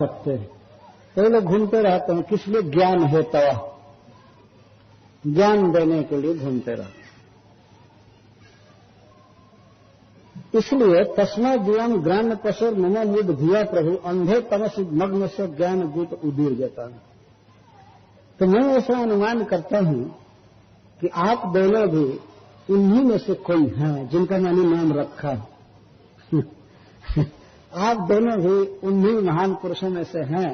सकते हैं। तो लोग घूमते रहते हैं, किस लिए? ज्ञान हेतु, ज्ञान देने के लिए घूमते रहते। इसलिए तस्मा जीवम ग्राम्य पशुर मम मुद धिया प्रभु अंधे तमस मग्न से ज्ञान दीप उदीर जाता है। तो मैं ऐसा अनुमान करता हूं कि आप दोनों भी उन्हीं में से कोई हैं जिनका मैंने नाम रखा है। आप दोनों भी उन्हीं महान पुरुषों में से हैं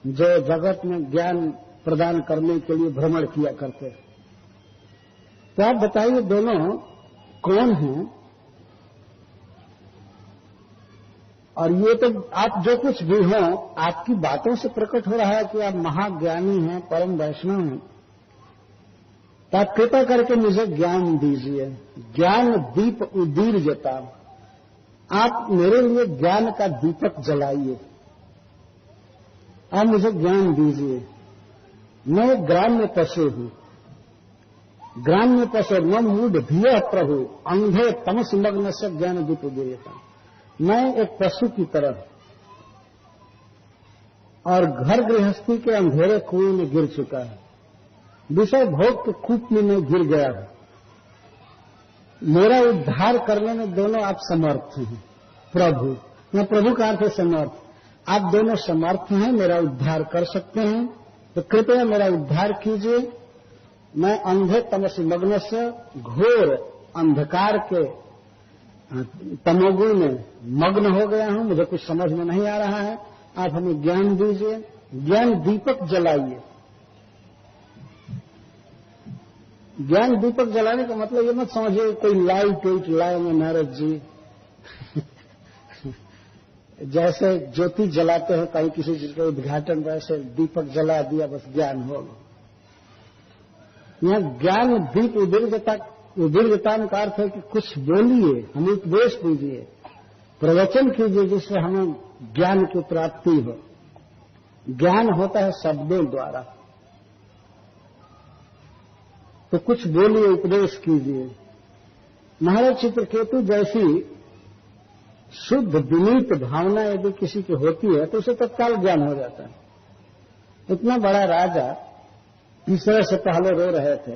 जो जगत में ज्ञान प्रदान करने के लिए भ्रमण किया करते हैं। तो आप बताइए दोनों कौन हैं? और ये तो आप जो कुछ भी हो, आपकी बातों से प्रकट हो रहा है कि आप महाज्ञानी हैं, परम वैष्णव हैं। तो आप कृपा करके मुझे ज्ञान दीजिए, ज्ञान दीप उदीर जता। आप मेरे लिए ज्ञान का दीपक जलाइए, आप मुझे ज्ञान दीजिए। मैं ग्राम्य पशु हूं, ग्राम्य पशु न मूढ़ धिय प्रभु अंधे तमस मग्न से ज्ञान दीप उदीर जता। मैं एक पशु की तरह और घर गृहस्थी के अंधेरे कुएं में गिर चुका है, विषय भोग के कूप में मैं गिर गया हूं। मेरा उद्धार करने में दोनों आप समर्थ हैं। प्रभु, मैं प्रभु का अर्थ है समर्थ। आप दोनों समर्थ हैं, मेरा उद्धार कर सकते हैं, तो कृपया मेरा उद्धार कीजिए। मैं अंधे तमस मग्न से घोर अंधकार के तमोगुण में मग्न हो गया हूं, मुझे कुछ समझ में नहीं आ रहा है। आप हमें ज्ञान दीजिए, ज्ञान दीपक जलाइए। ज्ञान दीपक जलाने का मतलब ये मत समझिए कोई लाइट वेट लाएंगे नारद जी। जैसे ज्योति जलाते हैं कहीं किसी चीज के उद्घाटन, वैसे दीपक जला दिया बस ज्ञान हो गया। यहां ज्ञान दीप उदीर्घता का अर्थ है कि कुछ बोलिए, हमें उपदेश दीजिए, प्रवचन कीजिए जिससे हमें ज्ञान की प्राप्ति हो। ज्ञान होता है शब्दों द्वारा, तो कुछ बोलिए, उपदेश कीजिए। महाराज चित्रकेतु जैसी शुद्ध विनीत भावना यदि किसी की होती है तो उसे तत्काल ज्ञान हो जाता है। इतना बड़ा राजा तीसरे से पहले रो रहे थे,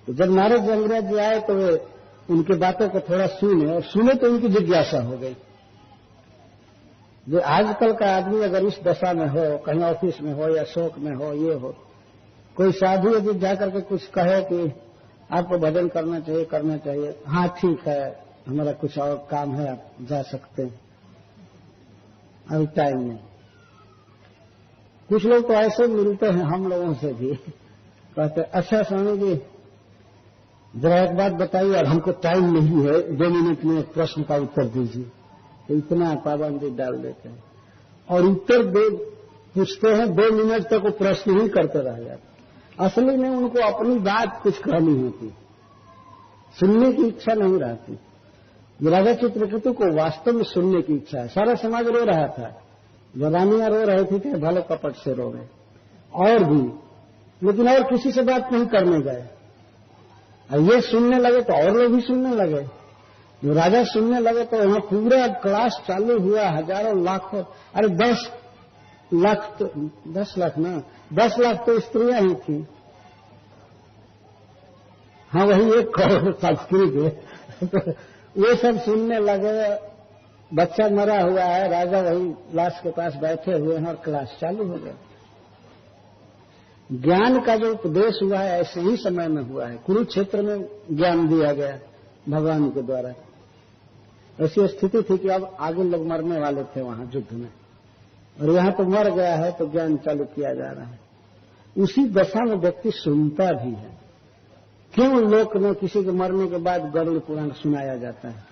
तो जब नारद जंगराज जी आए तो वे उनकी बातों को थोड़ा सुने, और सुने तो उनकी जिज्ञासा हो गई। जो आजकल का आदमी अगर इस दशा में हो, कहीं ऑफिस में हो या शोक में हो, ये हो, कोई साधु यदि जाकर के कुछ कहे कि आपको भजन करना चाहिए, हाँ ठीक है, हमारा कुछ और काम है, आप जा सकते हैं, अभी टाइम नहीं। कुछ लोग तो ऐसे मिलते हैं हम लोगों से भी, कहते अच्छा स्वामी जी जरा एक बात बताइए, और हमको टाइम नहीं है, 2 मिनट में एक प्रश्न का उत्तर दीजिए। तो इतना पाबंदी डाल देते हैं, और उत्तर पूछते हैं 2 मिनट तक वो प्रश्न ही करते रह जाते। असली में उनको अपनी बात कुछ कहनी होती, सुनने की इच्छा नहीं रहती। राजा चित्रकेतु को वास्तव में सुनने की इच्छा है। सारा समाज रो रहा था, जवानियां रो रही थी कि भले कपट से रो रहे, और भी, लेकिन और किसी से बात नहीं करने गए। ये सुनने लगे तो और लोग भी सुनने लगे। जो राजा सुनने लगे तो वहां पूरा क्लास चालू हुआ, हजारों लाखों, अरे 10 लाख तो स्त्रियां ही थी। हाँ, वही 1 करोड़ संस्कृत है। वो सब सुनने लगे। बच्चा मरा हुआ है, राजा वही लाश के पास बैठे हुए हैं और क्लास चालू हो गया। ज्ञान का जो उपदेश हुआ है ऐसे ही समय में हुआ है। कुरुक्षेत्र में ज्ञान दिया गया भगवान के द्वारा। ऐसी स्थिति थी कि अब आगे लोग मरने वाले थे वहां युद्ध में, और यहां तो मर गया है तो ज्ञान चालू किया जा रहा है। उसी दशा में व्यक्ति सुनता भी है। क्यों लोक में किसी के मरने के बाद गरुड़ पुराण सुनाया जाता है?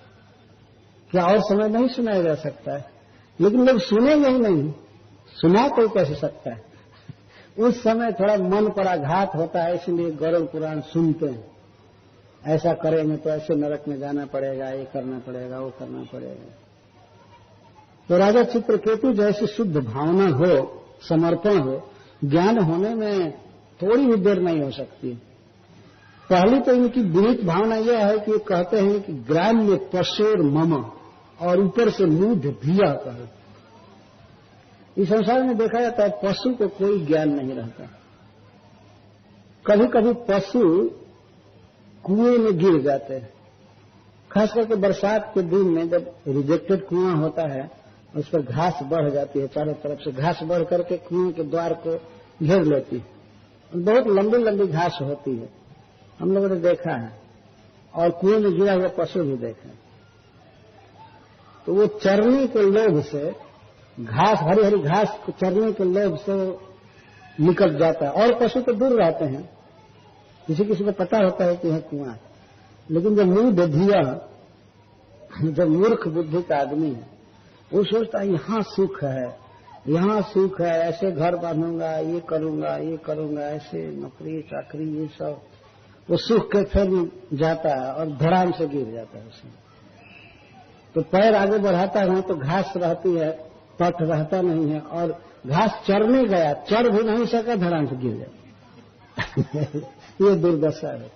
क्या और समय नहीं सुनाया जा सकता है? लेकिन लोग सुनेंगे ही नहीं, सुना कोई कैसे सकता है? उस समय थोड़ा मन पर आघात होता है, इसलिए गरुड़ पुराण सुनते हैं। ऐसा करेंगे तो ऐसे नरक में जाना पड़ेगा, ये करना पड़ेगा, वो करना पड़ेगा। तो राजा चित्रकेतु जैसी शुद्ध भावना हो, समर्पण हो, ज्ञान होने में थोड़ी भी देर नहीं हो सकती। पहली तो इनकी विनीत भावना यह है कि ये कहते हैं कि ग्राम्य पशुर मम, और ऊपर से मूढ़ धिया कहे। इस संसार में देखा जाता है पशु को कोई ज्ञान नहीं रहता। कभी कभी पशु कुएं में गिर जाते हैं, खास करके बरसात के दिन में जब रिजेक्टेड कुआं होता है उस पर घास बढ़ जाती है, चारों तरफ से घास बढ़ करके कुएं के द्वार को घेर लेती है। बहुत लंबी लंबी घास होती है, हम लोगों ने देखा है, और कुएं में गिरा हुआ पशु भी देखा है। तो वो चरने के लोभ से घास, हरी हरी घास को चरने के लोभ से निकल जाता है, और पशु तो दूर रहते हैं, किसी किसी को पता होता है कि यह कुआं है। लेकिन जब मूढ़ बुद्धिया, जब मूर्ख बुद्धि का आदमी है, वो सोचता है यहाँ सुख है, यहाँ सुख है, ऐसे घर बांधूंगा, ये करूंगा, ऐसे नौकरी चाकरी ये सब, वो सुख के फिर जाता है और धड़ाम से गिर जाता है उसमें। तो पैर आगे बढ़ाता है तो घास रहती है, पट रहता नहीं है, और घास चरने गया, चर भी नहीं सका, धड़ाम से गिर जाता। ये दुर्दशा है।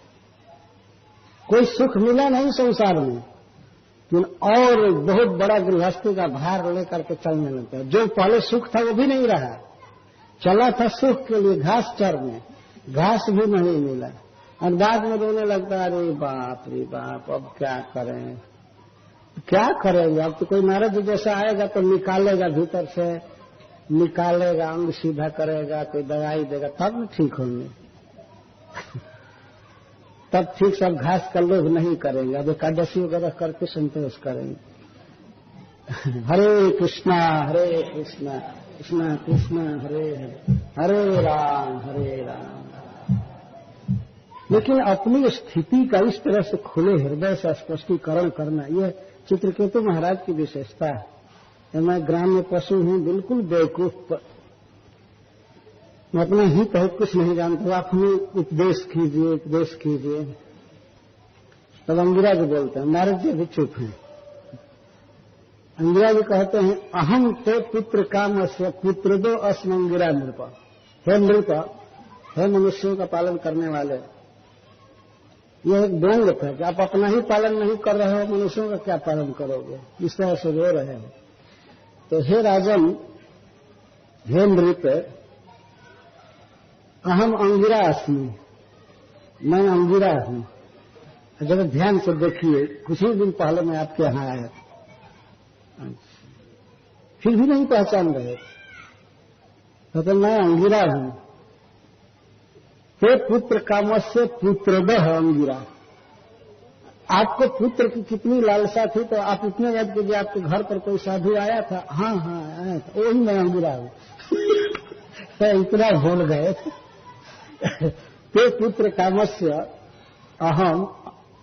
कोई सुख मिला नहीं संसार में, लेकिन और बहुत बड़ा गृहस्थी का भार लेकर के चलने लगता है। जो पहले सुख था वो भी नहीं रहा, चला था सुख के लिए घास चरने, घास भी नहीं मिला, और बाद में रोने लगता, अरे बाप रे बाप, अब क्या करें, क्या करेंगे। अब तो कोई नारद जी जैसा आएगा तो निकालेगा, भीतर से निकालेगा, अंग सीधा करेगा, कोई दवाई देगा, तब न ठीक होंगे। तब ठीक सब घास का लोभ नहीं करेंगे, अब एकादशी वगैरह करके संतोष करेंगे। हरे कृष्णा कृष्णा कृष्णा हरे हरे, हरे राम। लेकिन अपनी स्थिति का इस तरह से खुले हृदय से स्पष्टीकरण करना, यह चित्रकेतु महाराज की विशेषता है। मैं ग्राम्य पशु हूं, बिल्कुल बेवकूफ, मैं अपना हित है कुछ नहीं जानता, आप हमें उपदेश कीजिए। तब अंगिरा जी बोलते हैं, नारद जी भी चुप हैं। अंगिरा जी कहते हैं, अहम ते पुत्र काम से पुत्र दो अस्मंगिरा नृप। हे नृप, हे मनुष्यों का पालन करने वाले, यह एक द्वंद्व था कि आप अपना ही पालन नहीं कर रहे हो, मनुष्यों का क्या पालन करोगे, इस तरह से रो रहे हो। तो हे राजन, हे नृप, अहम अंगिरा अस्मि, मैं अंगिरा हूं। जब ध्यान से देखिए, कुछ ही दिन पहले मैं आपके यहां आया, फिर भी नहीं पहचान रहे, तो मैं अंगिरा हूं। ते पुत्र कामस्य पुत्रदः अंगिरा, आपको पुत्र की कितनी लालसा थी, तो आप इतने याद कीजिए, आपके घर पर कोई साधु आया था, हाँ आया था, वही मैं अंगिरा हूं। इतना भूल गए। ते पुत्र कामस्य अहम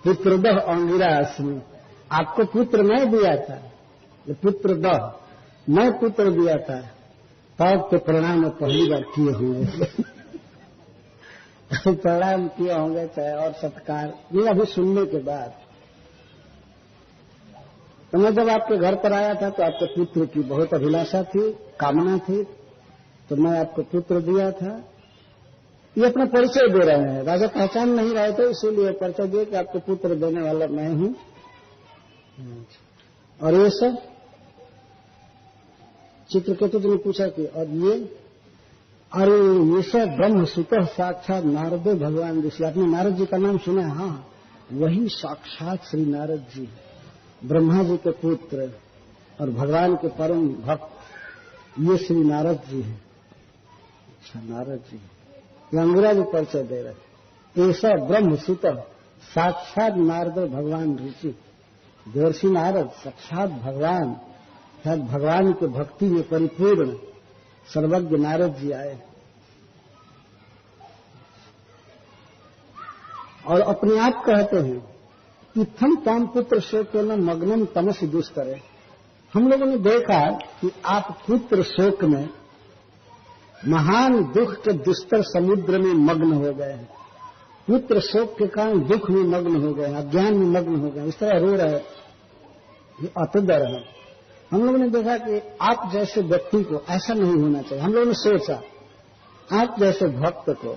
पुत्रदः अंगिरा अस्मि, आपको पुत्र मैं दिया था, पुत्रदः मैं पुत्र दिया था, तब तो प्रणाम पहली बार किए होंगे। प्रणाम किए होंगे चाहे और सत्कार, ये अभी सुनने के बाद। तो मैं जब आपके घर पर आया था तो आपके पुत्र की बहुत अभिलाषा थी, कामना थी, तो मैं आपको पुत्र दिया था। ये अपना परिचय दे रहे हैं, राजा पहचान नहीं रहे थे, इसीलिए परिचय दिए कि आपको पुत्र देने वाला मैं हूं। और ये सब चित्रकेतु जी ने पूछा कि और ये, अरे ये सब ब्रह्म सुतः साक्षात नारदो भगवान ऋषि, आपने नारद जी का नाम सुना? हाँ, वही साक्षात श्री नारद जी, ब्रह्मा जी के पुत्र और भगवान के परम भक्त, ये श्री नारद जी हैं। अच्छा, नारद जी, ये अंगिरा जी परिचय दे रहे। ऐसा ब्रह्म सुतः साक्षात नारदो भगवान ऋषि, देवर्षि नारद साक्षात भगवान, शायद भगवान के भक्ति में परिपूर्ण सर्वज्ञ नारद जी आए और अपने आप कहते हैं, इत्थम ताम पुत्र शोक न मग्नम तमस दुष्करे। हम लोगों ने देखा कि आप पुत्र शोक में, महान दुख के दुस्तर समुद्र में मग्न हो गए हैं, पुत्र शोक के कारण दुख में मग्न हो गए, अज्ञान में मग्न हो गए, इस तरह रो रहे, ये अतुदर है। हम लोगों ने देखा कि आप जैसे व्यक्ति को ऐसा नहीं होना चाहिए। हम लोगों ने सोचा आप जैसे भक्त को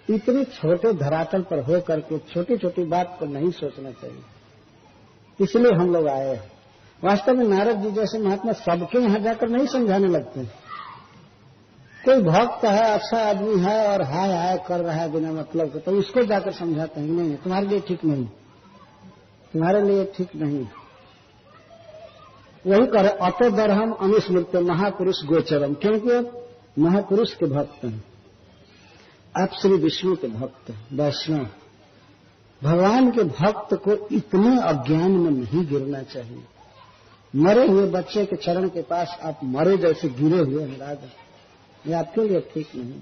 इतने छोटे धरातल पर हो करके छोटी छोटी बात पर नहीं सोचना चाहिए, इसलिए हम लोग आए हैं। वास्तव में नारद जी जैसे महात्मा सबके यहां जाकर नहीं समझाने लगते, कोई भक्त है, अच्छा आदमी है और हाय हाय कर रहा है बिना मतलब के, तो उसको जाकर समझाते हैं कि नहीं तुम्हारे लिए ठीक नहीं, तुम्हारे लिए ठीक नहीं। वही करे अतो दरहम अनुस्मृत महापुरुष गोचरम, क्योंकि महापुरुष के भक्त हैं, आप श्री विष्णु के भक्त हैं, वैष्णव। भगवान के भक्त को इतने अज्ञान में नहीं गिरना चाहिए। मरे हुए बच्चे के चरण के पास आप मरे जैसे गिरे हुए हैं राजा, ये आपके लिए ठीक नहीं।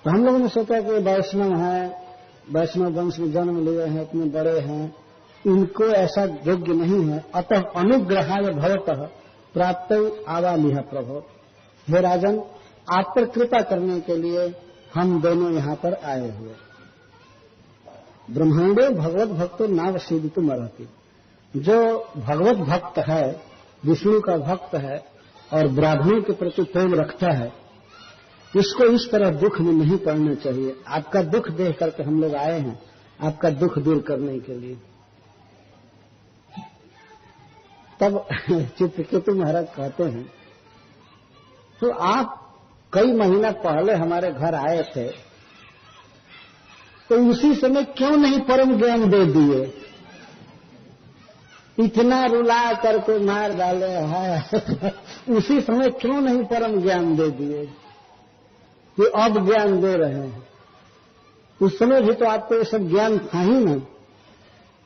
तो हम लोगों ने सोचा कि वैष्णव है, वैष्णव वंश में जन्म लिए हैं, इतने बड़े हैं, इनको ऐसा योग्य नहीं है, अतः अनुग्रहाय भवतः प्राप्त आवालिह प्रभो। हे राजन, आप पर कृपा करने के लिए हम दोनों यहाँ पर आए हुए। ब्रह्मांडे भगवत भक्तो नावसीदितु मरति, जो भगवत भक्त है, विष्णु का भक्त है और ब्राह्मणों के प्रति प्रेम रखता है, इसको इस तरह दुख में नहीं पड़ना चाहिए। आपका दुख देख करके हम लोग आए हैं, आपका दुख दूर करने के लिए। तब चित्रकेतु महाराज कहते हैं, तो आप कई महीना पहले हमारे घर आए थे, तो उसी समय क्यों नहीं परम ज्ञान दे दिए? इतना रुला करके मार डाले है उसी समय क्यों नहीं परम ज्ञान दे दिए कि अब ज्ञान दे रहे हैं? उस समय भी तो आपको ये सब ज्ञान था ही ना।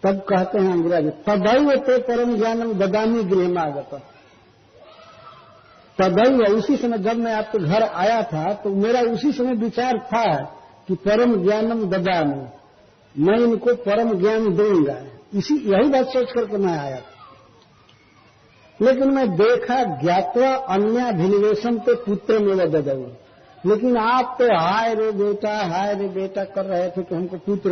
तब कहते हैं अंग्रेजी, तदैव ते परम ज्ञानम ददामी गृहमागत। तदैव, उसी समय जब मैं आपके घर आया था तो मेरा उसी समय विचार था कि परम ज्ञानम ददामी, मैं इनको परम ज्ञान दूंगा। यही बात सोच करके मैं आया था। लेकिन मैं देखा ज्ञात्वा अन्याभिनिवेशम तो पुत्र में ददऊ, लेकिन आप तो हाय रे बेटा कर रहे थे कि हमको पुत्र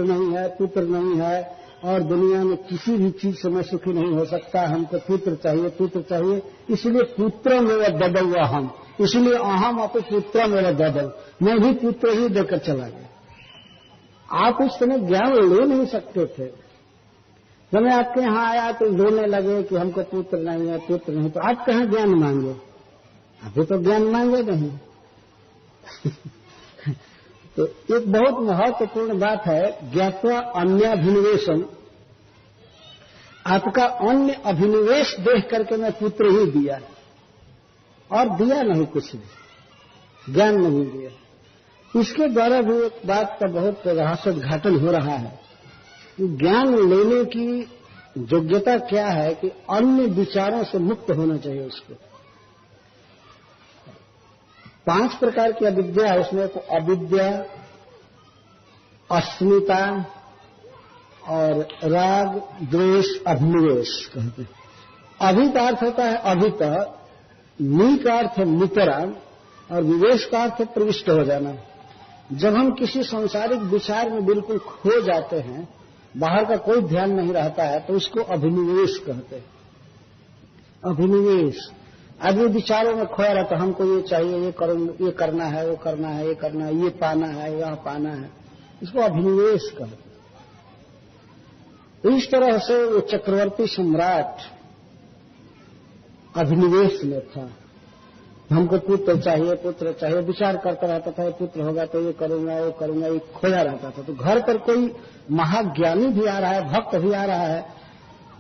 नहीं है और दुनिया में किसी भी चीज से मैं सुखी नहीं हो सकता, हमको पुत्र चाहिए, इसलिए पुत्र मेरा ददौआ हम, इसलिए अहम आप पुत्र मेरा ददौ, मैं भी पुत्र ही देकर चला गया। आप उस समय ज्ञान ले नहीं सकते थे। जब मैं आपके यहाँ आया तो रोने लगे कि हमको पुत्र नहीं, तो आप कहाँ ज्ञान मांगे? अभी तो ज्ञान मांगे नहीं तो एक बहुत महत्वपूर्ण बात है, ज्ञात्वा अन्याभिनिवेशम। आपका अन्य अभिनिवेश देख करके मैं पुत्र ही दिया, और दिया नहीं कुछ भी, ज्ञान नहीं दिया। इसके द्वारा भी एक बात का बहुत रहस्योद्घाटन हो रहा है। ज्ञान लेने की योग्यता क्या है कि अन्य विचारों से मुक्त होना चाहिए उसको। 5 प्रकार की अविद्या है उसमें, तो अविद्या, अस्मिता और राग, द्वेष, अभिनिवेश कहते हैं। अभि का अर्थ होता है अभित, नी का अर्थ है मितरा, और विवेश का अर्थ है प्रविष्ट हो जाना। जब हम किसी सांसारिक विचार में बिल्कुल खो जाते हैं, बाहर का कोई ध्यान नहीं रहता है, तो उसको अभिनिवेश कहते हैं। अभिनिवेश, आदमी विचारों में खोया रहता है, हमको ये चाहिए, ये करना है, वो करना है, ये पाना है, वह पाना है, इसको अभिनिवेश कहते हैं। तो इस तरह से वो चक्रवर्ती सम्राट अभिनिवेश में था। हमको पुत्र चाहिए, विचार करता रहता था, पुत्र होगा तो ये करूंगा, ये खोया रहता था। तो घर पर कोई महाज्ञानी भी आ रहा है, भक्त भी आ रहा है,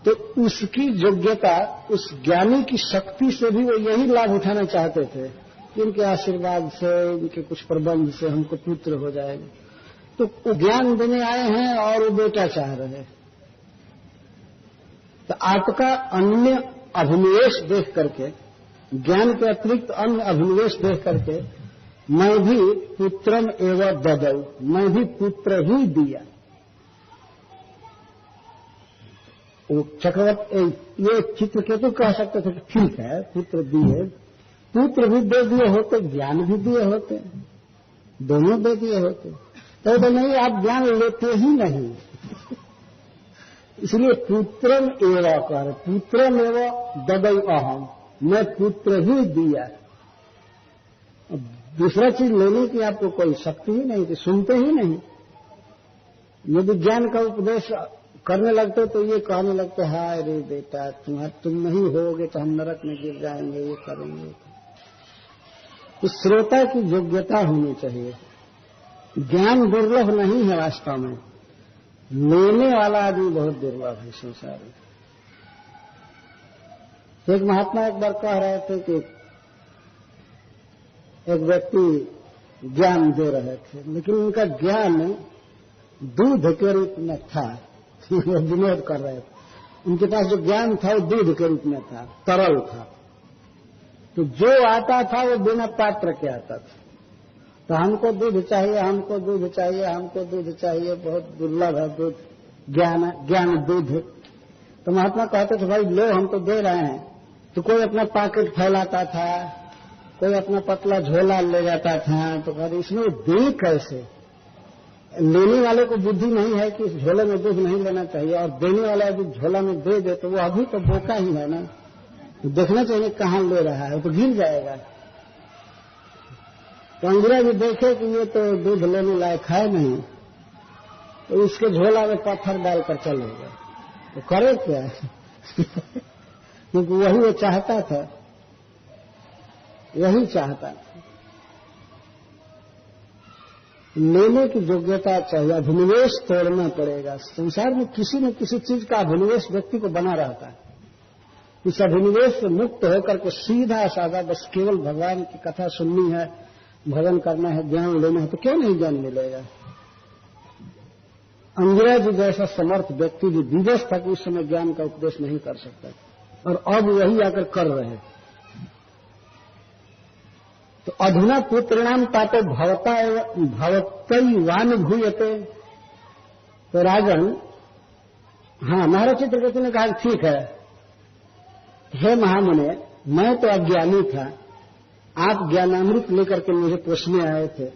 तो उसकी योग्यता, उस ज्ञानी की शक्ति से भी वो यही लाभ उठाना चाहते थे, इनके आशीर्वाद से, इनके कुछ प्रबंध से हमको पुत्र हो जाएगा। तो वो ज्ञान देने आए हैं और वो बेटा चाह रहे हैं। तो आपका अन्य अभिनिवेश देख करके, ज्ञान के अतिरिक्त अन्य अभिनिवेश देख करके, मैं भी पुत्रम एवं ददौ, मैं भी पुत्र ही दिया। वो चक्रवर्ती, ये चित्रकेतु कह सकते थे कि ठीक है पुत्र दिए, पुत्र भी दे दिए होते, ज्ञान भी दिए होते, दोनों दे दिए होते। तो नहीं, आप ज्ञान लेते ही नहीं इसलिए पुत्रम एवं कर, पुत्रम एवं ददौ अहम, मैं पुत्र ही दिया। दूसरा चीज लेने की आपको कोई शक्ति ही नहीं थी, सुनते ही नहीं। यदि ज्ञान का उपदेश करने लगते तो ये कहने लगते, हाय रे बेटा तुम नहीं होगे तो हम नरक में गिर जाएंगे, ये करेंगे। तो श्रोता की योग्यता होनी चाहिए। ज्ञान दुर्लभ नहीं है वास्तव में, लेने वाला आदमी बहुत दुर्लभ है संसार में। एक महात्मा एक बार कह रहे थे कि एक व्यक्ति ज्ञान दे रहे थे, लेकिन उनका ज्ञान दूध के रूप में था। वो विनोद कर रहे थे, उनके पास जो ज्ञान था वो दूध के रूप में था, तरल था। तो जो आता था वो बिना पात्र के आता था। तो हमको दूध चाहिए, हमको दूध चाहिए, हमको दूध चाहिए, बहुत दुर्लभ है दूध, ज्ञान दूध। तो महात्मा कहते थे भाई लो हम तो दे रहे हैं। तो कोई अपना पॉकेट फैलाता था, कोई अपना पतला झोला ले जाता था। तो कहते इसमें दे कैसे? लेने वाले को बुद्धि नहीं है कि इस झोले में दूध नहीं लेना चाहिए, और देने वाला यदि झोला में दे दे तो वो अभी तो बोका ही है ना। तो देखना चाहिए कहाँ ले रहा है, तो गिर जाएगा। तो अंग्रेज भी देखे कि ये तो दूध लेने लायक है नहीं, तो इसके झोला में पत्थर डालकर चलेगा। तो करे क्या? क्योंकि वही वो चाहता था, यही चाहता था। लेने की योग्यता चाहिए, अभिनिवेश तोड़ना पड़ेगा। संसार में किसी न किसी चीज का अभिनिवेश व्यक्ति को बना रहता है। इस अभिनिवेश से मुक्त होकर के सीधा साधा बस केवल भगवान की कथा सुननी है, भजन करना है, ज्ञान लेना है, तो क्यों नहीं ज्ञान मिलेगा? अंग्रेज जैसा समर्थ व्यक्ति भी विवश था कि उस समय ज्ञान का उपदेश नहीं कर सकता, और अब वही आकर कर रहे हैं। तो अधुना पुत्रिणाम तातो भवतैवानुभूयते। तो राजन, हाँ, महाराज चित्रकेतु ने कहा ठीक है, हे महामुने, मैं तो अज्ञानी था, आप ज्ञानामृत लेकर के मुझे पूछने आए थे।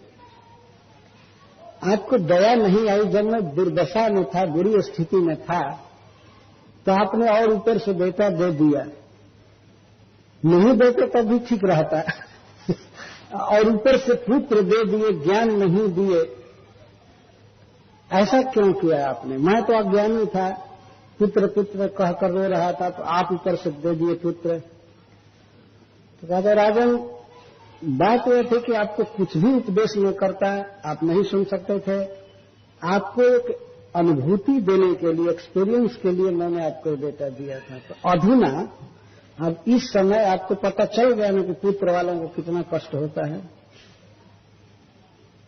आपको दया नहीं आई जब मैं दुर्दशा में था, बुरी स्थिति में था, तो आपने और ऊपर से बेटा दे दिया। नहीं देते तब भी ठीक रहता और ऊपर से पुत्र दे दिए, ज्ञान नहीं दिए। ऐसा क्यों किया आपने? मैं तो अज्ञानी था, पुत्र पुत्र कहकर रो रहा था, तो आप ऊपर से दे दिए पुत्र। तो कहते राजन, बात यह थी कि आपको कुछ भी उपदेश नहीं करता, आप नहीं सुन सकते थे। आपको एक अनुभूति देने के लिए, एक्सपीरियंस के लिए मैंने आपको बेटा दिया था। तो अधुना, अब इस समय आपको पता चल गया ना कि पुत्र वालों को कितना कष्ट होता है।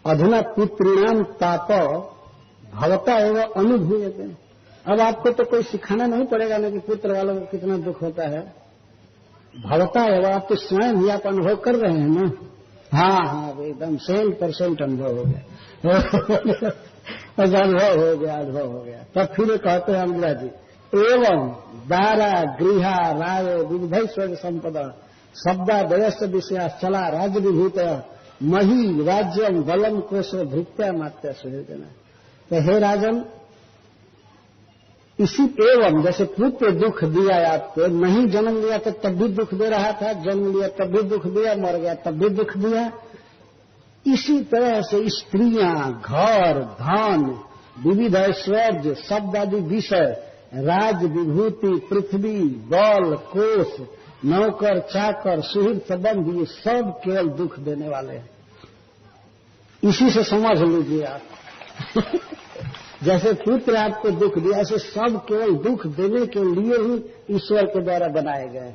अधुना पुत्रिणाम ताप भवता एवं अनुभूयते। अब आपको तो कोई सिखाना नहीं पड़ेगा ना कि पुत्र वालों को कितना दुख होता है। भवता एवं, आप तो स्वयं ही आप अनुभव कर रहे हैं ना। हाँ, एकदम 100% अनुभव हो गया। अनुभव हो गया। तब फिर कहते हैं अंग्रेज जी, एवं दारा गृहा राय विविधैश्वर्य संपदा शब्दादयस विषया चला राज्य विभूत मही राज्यम बलम कोशो भृत्या मात्या सुहृदना। तो हे राजन, इसी एवं, जैसे पुत्र दुख दिया आपको, नहीं जन्म लिया तो तब भी दुख दे रहा था, जन्म लिया तब भी दुख दिया, मर गया तब भी दुख दिया। इसी तरह से स्त्रियां, घर, धन, विविध ऐश्वर्य, शब्द आदि विषय, राज विभूति, पृथ्वी, बल, कोष, नौकर, चाकर, सुहृद संबंध, ये सब केवल दुख देने वाले हैं। इसी से समझ लीजिए आप। जैसे पुत्र आपको दुख दिया, ऐसे सब केवल दुख देने के लिए ही ईश्वर के द्वारा बनाए गए,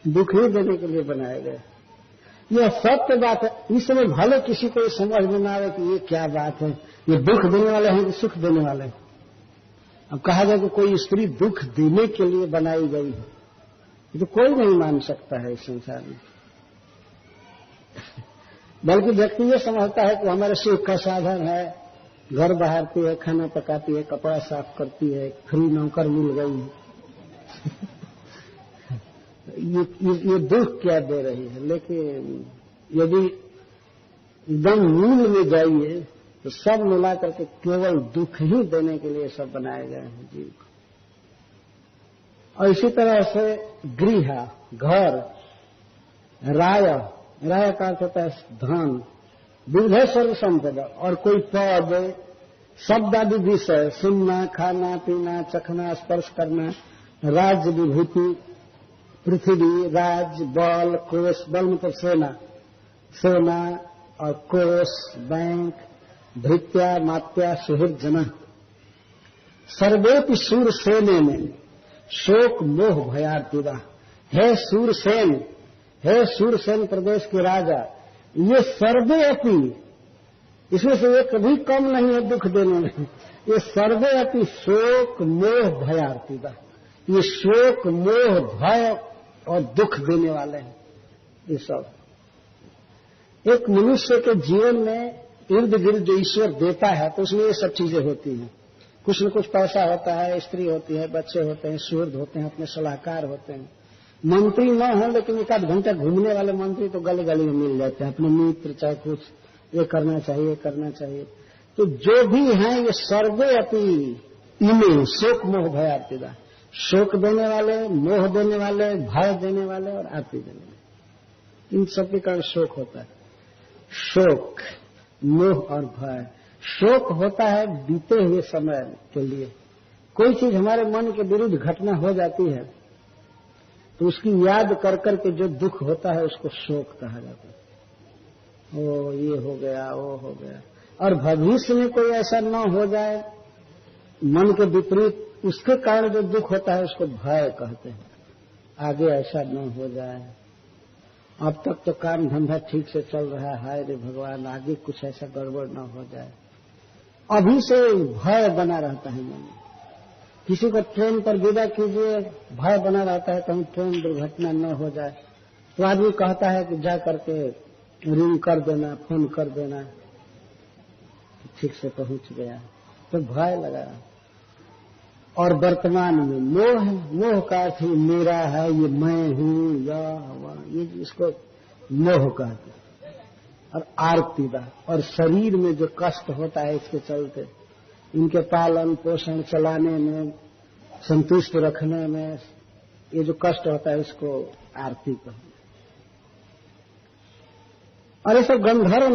दुख ही देने के लिए बनाए गए। यह सत्य बात है। इस समय भले किसी को समझ में ना आवे कि ये क्या बात है, ये दुख देने वाले हैं कि सुख देने वाले हैं। अब कहा जाए कि कोई स्त्री दुख देने के लिए बनाई गई है, ये तो कोई नहीं मान सकता है इस संसार में। बल्कि व्यक्ति ये समझता है कि हमारे सुख का साधन है, घर बहारती है, खाना पकाती है, कपड़ा साफ करती है, फ्री नौकर मिल गई है। ये दुख क्या दे रही है। लेकिन यदि एकदम मूल में जाइए तो सब मिला करके केवल दुख ही देने के लिए सब बनाए गए हैं जीव को। और इसी तरह से गृह, घर, राय का अर्थ होता है धन, विविधैश्वर्य संपदा, और कोई पद, शब्द आदि विषय, सुनना, खाना, पीना, चखना, स्पर्श करना, राज्य विभूति, पृथ्वी, राज, बल, कोष, बल मतलब सेना, सोना और कोष, बैंक, भृत्या मात्या सुहृद जन सर्वेपि सूरसेने में शोक मोह भयार्तिदा। हे सूरसेन, हे सूरसेन प्रदेश के राजा, ये सर्वे अपी, इसमें से एक भी कम नहीं है दुख देने में। ये सर्वे अपी शोक मोह भयार्तिदा, ये शोक मोह भय और दुख देने वाले हैं। ये सब एक मनुष्य के जीवन में इर्द गिर्द जो ईश्वर देता है तो उसमें ये सब चीजें होती हैं। कुछ न कुछ पैसा होता है, स्त्री होती है, बच्चे होते हैं, सुहृद होते हैं, अपने सलाहकार होते हैं। मंत्री न हो लेकिन एक आध घंटा घूमने वाले मंत्री तो गली गली में मिल जाते हैं, अपने मित्र, चाहे कुछ ये करना चाहिए करना चाहिए। तो जो भी हैं ये सर्वे अपनी इन्हें शोक मोह भय आर्तिदा, शोक देने वाले, मोह देने वाले, भय देने वाले और आरती देने वाले, इन सब के कारण शोक होता है। शोक, मोह और भय। शोक होता है बीते हुए समय के लिए। कोई चीज हमारे मन के विरुद्ध घटना हो जाती है तो उसकी याद कर करके जो दुख होता है उसको शोक कहा जाता है। ओ ये हो गया, वो हो गया। और भविष्य में कोई ऐसा न हो जाए मन के विपरीत, उसके कारण जो दुख होता है उसको भय कहते हैं। आगे ऐसा न हो जाए, अब तक तो काम धंधा ठीक से चल रहा है, हाय रे भगवान आगे कुछ ऐसा गड़बड़ न हो जाए। अभी से भय बना रहता है मन में। किसी को ट्रेन पर विदा कीजिए, भय बना रहता है कहीं ट्रेन दुर्घटना न हो जाए, तो आदमी कहता है कि जा करके रिंग कर देना, फोन कर देना, ठीक से पहुंच गया, तो भय लगा। और वर्तमान में मोह है, मोह का अर्थ मेरा है, ये मैं हूं, ये इसको मोह कहते हैं। और आर्तिदा, और शरीर में जो कष्ट होता है इसके चलते, इनके पालन पोषण चलाने में, संतुष्ट रखने में ये जो कष्ट होता है इसको आरती कहते हैं। और ये सब गंधर्व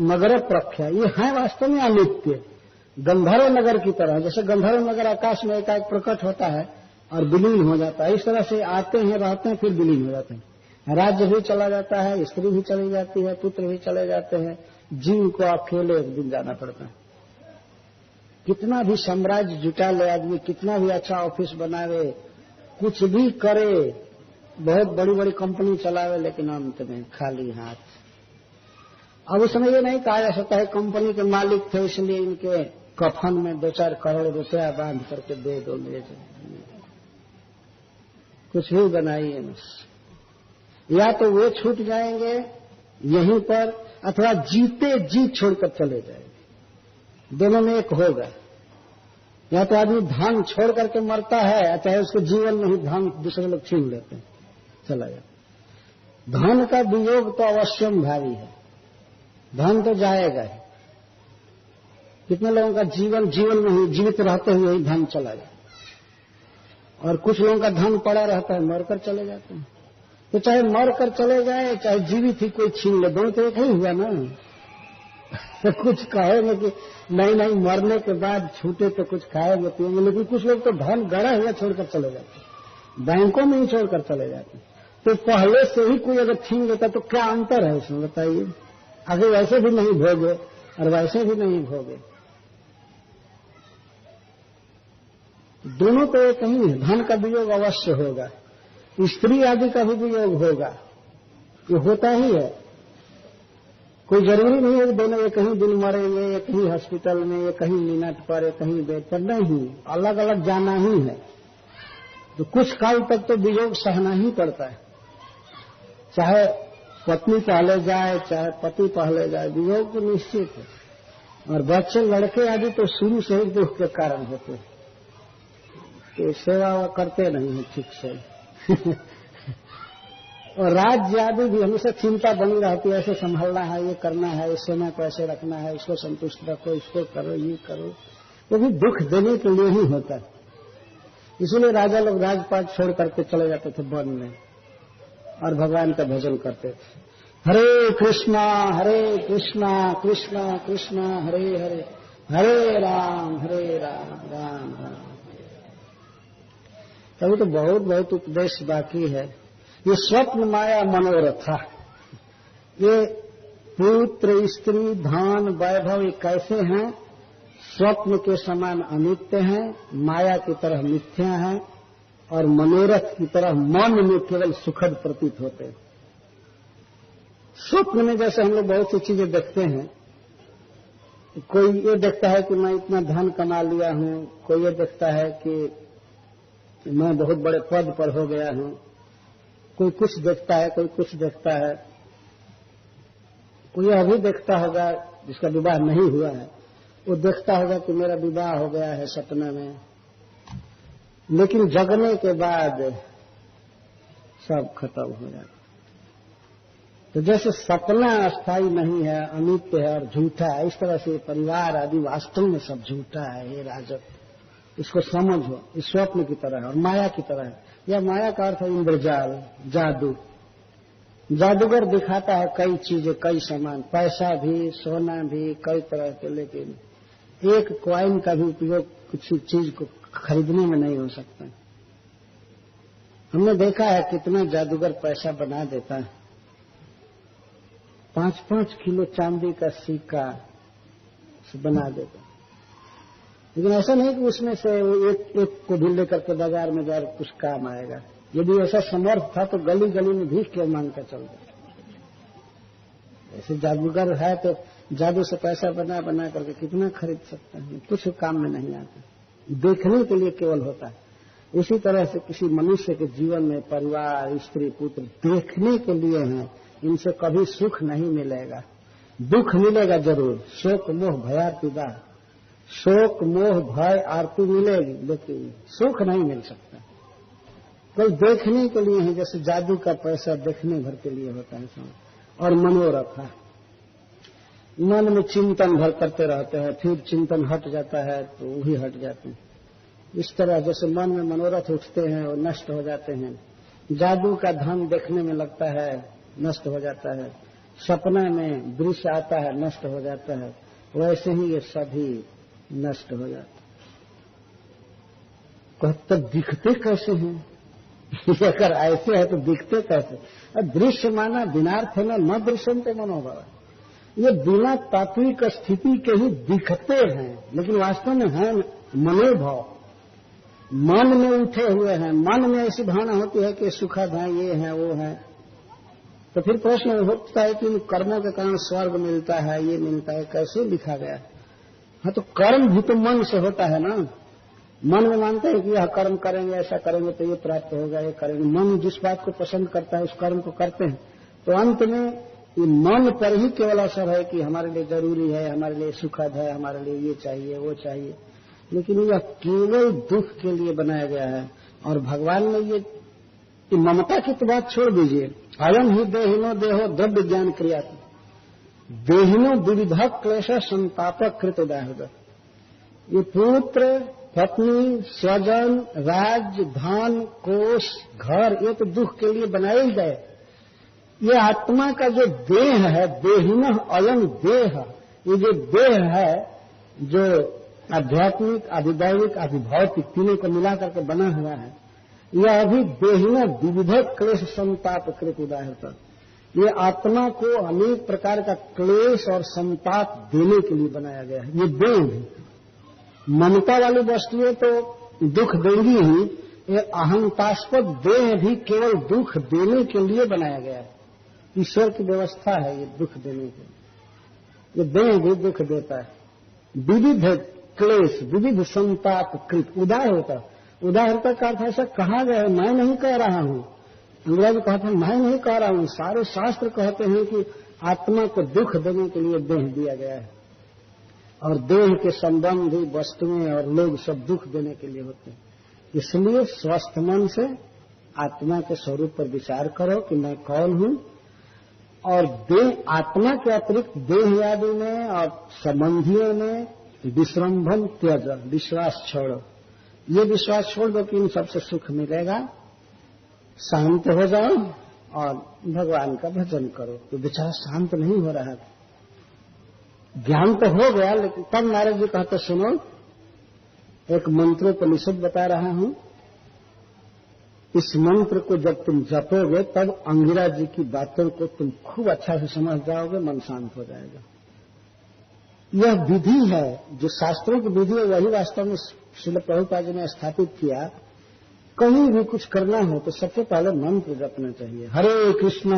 नगर प्रख्या, ये है वास्तव में अनित्य, गंधर्व नगर की तरह। जैसे गंधर्व नगर आकाश में एकाएक प्रकट होता है और विलीन हो जाता है, इस तरह से आते हैं, रहते हैं, फिर विलीन हो जाते हैं। राज्य भी चला जाता है, स्त्री भी चली जाती है, पुत्र भी चले जाते हैं, जीव को अकेले एक दिन जाना पड़ता है। कितना भी साम्राज्य जुटा ले आदमी, कितना भी अच्छा ऑफिस बनावे, कुछ भी करे, बहुत बड़ी बड़ी कंपनी चलावे, लेकिन अंत में खाली हाथ। अब उस समय ये नहीं कहा जा सकता है कंपनी के मालिक थे इसलिए इनके कफन में 2-4 करोड़ रुपया बांध करके दे दो, ले जाओ। कुछ भी बनाइए न, या तो वे छूट जाएंगे यहीं पर, अथवा जीते जी छोड़कर चले जाएंगे। दोनों में एक होगा। या तो आदमी धन छोड़ करके मरता है, चाहे उसके जीवन में ही धन दूसरे लोग छीन लेते हैं, चला जाता। धन का वियोग तो अवश्यम भावी है, धन तो जाएगा ही। कितने लोगों का जीवन में ही जीवित रहते हुए ही धन चला जाए, और कुछ लोगों का धन पड़ा रहता है, मरकर चले जाते हैं। तो चाहे मर कर चले जाए, चाहे जीवित ही कोई छीन ले, दोनों तो एक ही हुआ ना। तो कुछ कहेंगे कि नहीं मरने के बाद छूटे तो कुछ खाएंगे पिएंगे, लेकिन कुछ लोग तो धन गड़ा हुआ छोड़कर चले जाते हैं, बैंकों में ही छोड़कर चले जाते हैं। तो पहले से ही कोई अगर छीन लेता तो क्या अंतर है इसमें बताइए। आगे वैसे भी नहीं भोगे और वैसे भी नहीं भोगे, दोनों तो एक ही है। धन का वियोग अवश्य होगा, स्त्री आदि का भी वियोग होगा, ये होता ही है। कोई जरूरी नहीं है कि दोनों एक ही दिन मरेंगे, एक ही हॉस्पिटल में, एक ही मिनट पर, एक ही बेड पर, नहीं, अलग अलग जाना ही है। तो कुछ काल तक तो वियोग सहना ही पड़ता है, चाहे पत्नी पहले जाए चाहे पति पहले जाए, वियोग तो निश्चित है। और बच्चे लड़के आदि तो शुरू से ही दुख के कारण होते हैं, तो सेवा करते नहीं है ठीक से। और राज्य आदि भी हमेशा चिंता बनी रहती है, ऐसे संभालना है, ये करना है, इस सेना को ऐसे रखना है, इसको संतुष्ट रखो, इसको करो, ये करो, वो भी दुख देने के लिए ही होता है। इसीलिए राजा लोग राजपाट छोड़ करके चले जाते थे वन में और भगवान का भजन करते थे। हरे कृष्णा कृष्णा कृष्णा हरे हरे, हरे राम राम राम। तभी तो बहुत बहुत उपदेश बाकी है। ये स्वप्न माया मनोरथा, ये पुत्र, स्त्री, धन, वैभव ये कैसे हैं? स्वप्न के समान अनित्य हैं, माया की तरह मिथ्या हैं और मनोरथ की तरह मन में केवल सुखद प्रतीत होते हैं। स्वप्न में जैसे हम लोग बहुत सी चीजें देखते हैं, कोई ये देखता है कि मैं इतना धन कमा लिया हूं, कोई ये देखता है कि मैं बहुत बड़े पद पर हो गया हूं, कोई कुछ देखता है, कोई कुछ देखता है, कोई यह भी देखता होगा जिसका विवाह नहीं हुआ है, वो देखता होगा कि मेरा विवाह हो गया है सपने में। लेकिन जगने के बाद सब खत्म हो जाता। तो जैसे सपना अस्थायी नहीं है, अनित्य है और झूठा है, इस तरह से परिवार आदि वास्तव में सब झूठा है। ये राजक, इसको समझो, इस स्वप्न की तरह है और माया की तरह है। यह माया का अर्थ है इंद्रजाल, जादू। जादूगर दिखाता है कई चीजें, कई सामान, पैसा भी, सोना भी, कई तरह के, लेकिन एक कॉइन का भी उपयोग किसी चीज को खरीदने में नहीं हो सकता। हमने देखा है कितना जादूगर पैसा बना देता है। 5-5 किलो चांदी का सिक्का बना देता, लेकिन ऐसा नहीं कि उसमें से वो एक को भी लेकर के बाजार में जाकर कुछ काम आएगा। यदि ऐसा समर्थ था तो गली गली में भीख क्यों मांग कर चल जाता। ऐसे जादूगर है तो जादू से पैसा बना बना करके कितना खरीद सकता है, कुछ काम में नहीं आता, देखने के लिए केवल होता है। इसी तरह से किसी मनुष्य के जीवन में परिवार, स्त्री, पुत्र देखने के लिए हैं, इनसे कभी सुख नहीं मिलेगा, दुख मिलेगा जरूर। शोक मोह भयार्तिदा, शोक मोह भय आरती मिलेगी, लेकिन सुख नहीं मिल सकता। कोई देखने के लिए है, जैसे जादू का पैसा देखने भर के लिए होता है और मनोरथ है। मन में चिंतन भर करते रहते हैं, फिर चिंतन हट जाता है तो वही हट जाते हैं। इस तरह जैसे मन में मनोरथ उठते हैं और नष्ट हो जाते हैं, जादू का धन देखने में लगता है, नष्ट हो जाता है, सपना में दृश्य आता है, नष्ट हो जाता है, वैसे ही ये सभी नष्ट हो जाते। कहते दिखते कैसे हैं? अगर ऐसे है तो दिखते कैसे? दृश्य माना दिनार्थ है न दृश्यन्ते मनोभाव। ये बिना तात्विक स्थिति के ही दिखते हैं, लेकिन वास्तव में है मनोभाव, मन में उठे हुए हैं। मन में ऐसी भावना होती है कि सुखद है, ये है, वो है। तो फिर प्रश्न उठता है कि इन कर्मों के कारण स्वर्ग मिलता है, ये मिलता है, कैसे लिखा गया है? हाँ, तो कर्म भी तो मन से होता है ना। मन में मानते हैं कि यह कर्म करेंगे, ऐसा करेंगे तो ये प्राप्त होगा, ये करेंगे। मन जिस बात को पसंद करता है उस कर्म को करते हैं। तो अंत में ये मन पर ही केवल असर है कि हमारे लिए जरूरी है, हमारे लिए सुखद है, हमारे लिए ये चाहिए, वो चाहिए। लेकिन यह केवल दुख के लिए बनाया गया है। और भगवान ने ये ममता की तो बात छोड़ दीजिए। अयम ही देहिनो देहो द्रव्य ज्ञान क्रिया, देहिनो विविध क्लेश संतापक कृत उदाहरण। ये पुत्र, पत्नी, स्वजन, राज्य, धन, कोष, घर, ये तो दुख के लिए बनाए ही गए। ये आत्मा का जो देह है, देहिनः अयम देह, ये जो देह है, जो आध्यात्मिक, अधिदैविक, अधिभौतिक तीनों को मिला करके बना हुआ है, यह अभी देहिनः विविध क्लेश संताप कृत उदाहरण। ये आत्मा को अनेक प्रकार का क्लेश और संताप देने के लिए बनाया गया है। ये देह भी ममता वाली वस्तुएं तो दुख देंगी ही, ये अहंतास्पद देह भी केवल दुख देने के लिए बनाया गया है। ईश्वर की व्यवस्था है ये दुख देने के लिए। ये देह भी दुख देता है। विविध क्लेश, विविध संताप कृत उदाहरता। उदाहरता का अर्थ ऐसा कहा गया है, मैं नहीं कह रहा हूं। अंग्रेजी कहते हैं मैं नहीं कह रहा हूं, सारे शास्त्र कहते हैं कि आत्मा को दुख देने के लिए देह दिया गया है। और देह के संबंधी वस्तुएं और लोग सब दुख देने के लिए होते हैं। इसलिए स्वस्थ मन से आत्मा के स्वरूप पर विचार करो कि मैं कौन हूं, और देह, आत्मा के अतिरिक्त देह आदि में और संबंधियों में विश्रंभन त्यज, विश्वास छोड़ो। ये विश्वास छोड़ दो कि इन सबसे सुख मिलेगा, शांत हो जाओ और भगवान का भजन करो। तो बेचारा शांत नहीं हो रहा था, ज्ञान तो हो गया, लेकिन तब नारद जी कहते सुनो, एक मंत्रोपनिषद बता रहा हूं, इस मंत्र को जब तुम जपोगे तब अंगिरा जी की बातों को तुम खूब अच्छा से समझ जाओगे, मन शांत हो जाएगा। यह विधि है जो शास्त्रों की विधि है, वही वास्तव में श्रील प्रभुपाद जी ने स्थापित किया। कहीं भी कुछ करना हो तो सबसे पहले मंत्र जपना चाहिए। हरे कृष्ण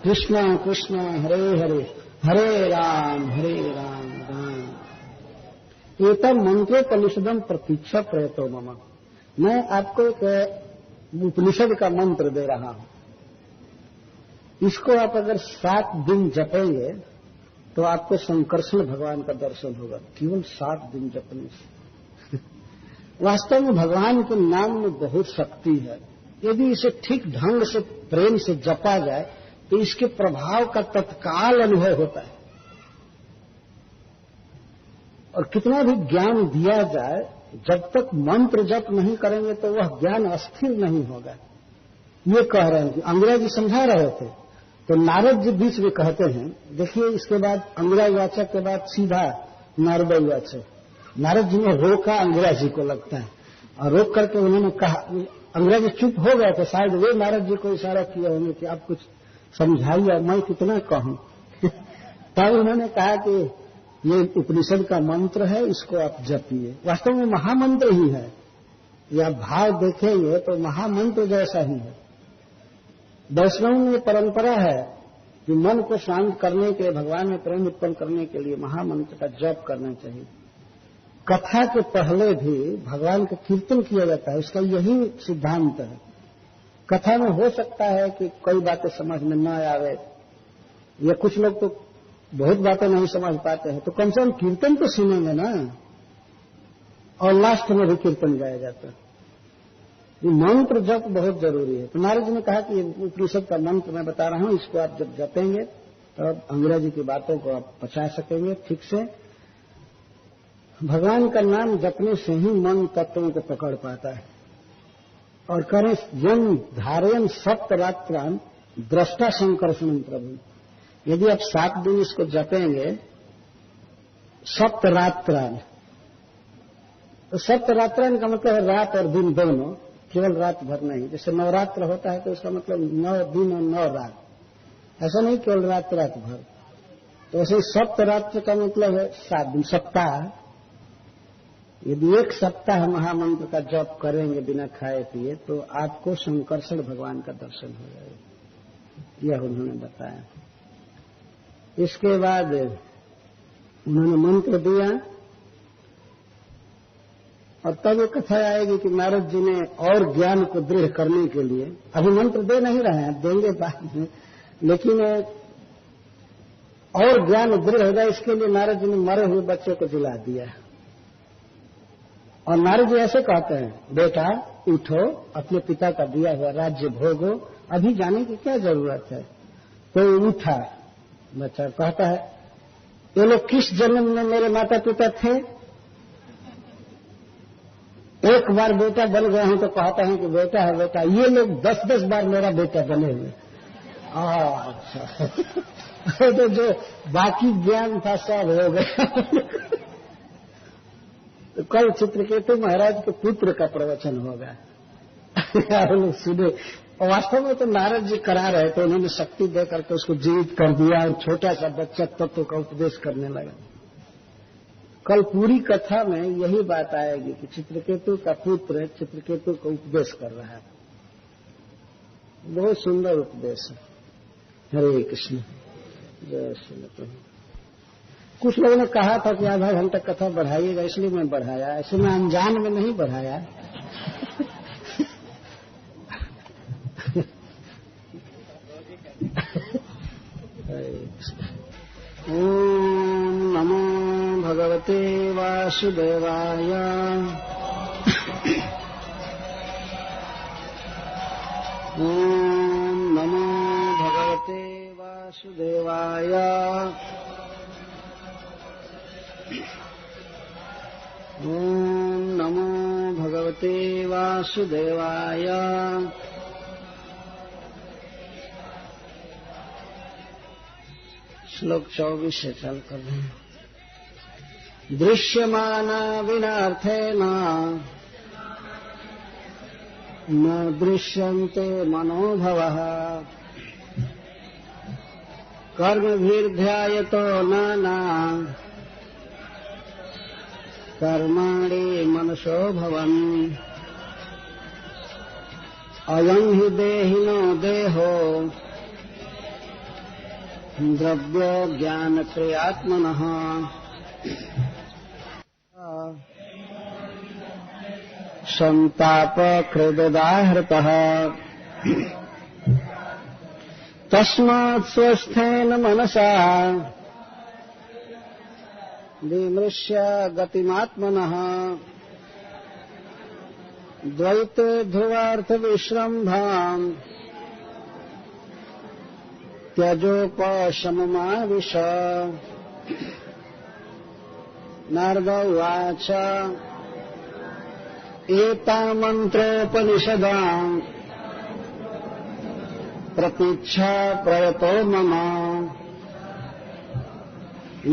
कृष्ण कृष्ण हरे हरे, हरे राम राम। एतम मंत्रोपनिषदम प्रतीक्षा प्रयतो मम। मैं आपको एक उपनिषद का मंत्र दे रहा हूं। इसको आप अगर 7 दिन जपेंगे तो आपको संकर्षण भगवान का दर्शन होगा, केवल 7 दिन जपने से। वास्तव में भगवान के नाम में बहुत शक्ति है। यदि इसे ठीक ढंग से प्रेम से जपा जाए तो इसके प्रभाव का तत्काल अनुभव होता है। और कितना भी ज्ञान दिया जाए, जब तक मंत्र जप नहीं करेंगे तो वह ज्ञान अस्थिर नहीं होगा। ये कह रहे हैं कि अंगिरा जी समझा रहे थे तो नारद जी बीच में कहते हैं। देखिए, इसके बाद अंगिरा वाचक के बाद सीधा नारद वाचक। नारद जी ने रोका अंगिरा जी को, लगता है, और रोक करके उन्होंने कहा, अंगिरा जी चुप हो गए थे। शायद वे नारद जी को इशारा किया होंगे कि आप कुछ समझाइए, मैं कितना कहूं। तब उन्होंने कहा कि ये उपनिषद का मंत्र है, इसको आप जपिए। वास्तव में महामंत्र ही है। या भाव देखेंगे तो महामंत्र जैसा ही है। वैष्णव में परंपरा है कि मन को शांत करने के लिए, भगवान में प्रेम उत्पन्न करने के लिए महामंत्र का जप करना चाहिए। कथा के पहले भी भगवान का कीर्तन किया जाता है, उसका यही सिद्धांत है। कथा में हो सकता है कि कई बातें समझ में न आवे, या कुछ लोग तो बहुत बातें नहीं समझ पाते हैं, तो कम से कम कीर्तन तो सुनेंगे ना। और लास्ट में भी कीर्तन गाया जाता है। ये मंत्र जप बहुत जरूरी है। तो नारद जी ने कहा कि उपनिषद का मंत्र मैं बता रहा हूं, इसको आप जब जपेंगे तब अंग्रेजी की बातों को आप पचा सकेंगे ठीक से। भगवान का नाम जपने से ही मन तत्वों को पकड़ पाता है। और करें जन धारयन सप्तरात्रान दृष्टा संकर्षण प्रभु। यदि आप 7 दिन इसको जपेंगे, सप्तरात्रान, तो सप्तरात्रान का मतलब है रात और दिन दोनों, केवल रात भर नहीं। जैसे नवरात्र होता है तो इसका मतलब 9 दिन और 9 रात, ऐसा नहीं केवल रात भर। तो ऐसे सप्तरात्र का मतलब है 7 दिन, सप्ताह। यदि 1 सप्ताह महामंत्र का जप करेंगे बिना खाए पिए तो आपको संकर्षण भगवान का दर्शन हो जाएगा। यह उन्होंने बताया। इसके बाद उन्होंने मंत्र दिया और तब ये कथा आएगी कि नारद जी ने और ज्ञान को दृढ़ करने के लिए, अभी मंत्र दे नहीं रहे हैं, देंगे बाद में, लेकिन और ज्ञान दृढ़ हो जाए इसके लिए नारद जी ने मरे हुए बच्चे को जिला दिया। और नारद जी ऐसे कहते हैं, बेटा उठो, अपने पिता का दिया हुआ राज्य भोगो, अभी जाने की क्या जरूरत है। तो उठा बच्चा, कहता है ये लोग किस जन्म में मेरे माता पिता थे। एक बार बेटा बन गए हैं तो कहता है कि बेटा है बेटा। ये लोग 10-10 बार मेरा बेटा बने हुए। अच्छा तो जो बाकी ज्ञान था सब हो गया। तो कल चित्रकेतु महाराज के पुत्र का प्रवचन होगा। लोग सुने। और वास्तव में तो नारद जी करा रहे थे, उन्होंने शक्ति दे करके उसको जीवित कर दिया और छोटा सा बच्चा तत्व का उपदेश करने लगा। कल पूरी कथा में यही बात आएगी कि चित्रकेतु का पुत्र चित्रकेतु को उपदेश कर रहा है। बहुत सुंदर उपदेश है। हरे कृष्ण, जय श्री कृष्ण। कुछ लोगों ने कहा था कि आधा घंटा कथा बढ़ाइएगा, इसलिए मैं बढ़ाया। ऐसे मैं अनजान में नहीं बढ़ाया। ओम नमो भगवते वासुदेवाय। ओम नमो भगवते वासुदेवाय। ओम नमो भगवते वासुदेवाय। श्लोक 24 से चल कर रहे हैं। दृश्यमान विनार्थेन न दृश्यन्ते मनोभवः कर्मभिर्ध्यायतो नाना कर्माणि मनसो भवन् अयं हि देहिनो देहो द्रव्यो ज्ञानक्रियात्मनः संतापकृदुदाहृतः तस्मात् स्वस्थेन मनसा विमृश्य गतिमात्मनः द्वैते ध्रुवार्थविश्रम्भाम् त्यजोपशममाविश नारद उवाच एतामन्त्रोपनिषदाम् प्रतीक्षा प्रयतो मम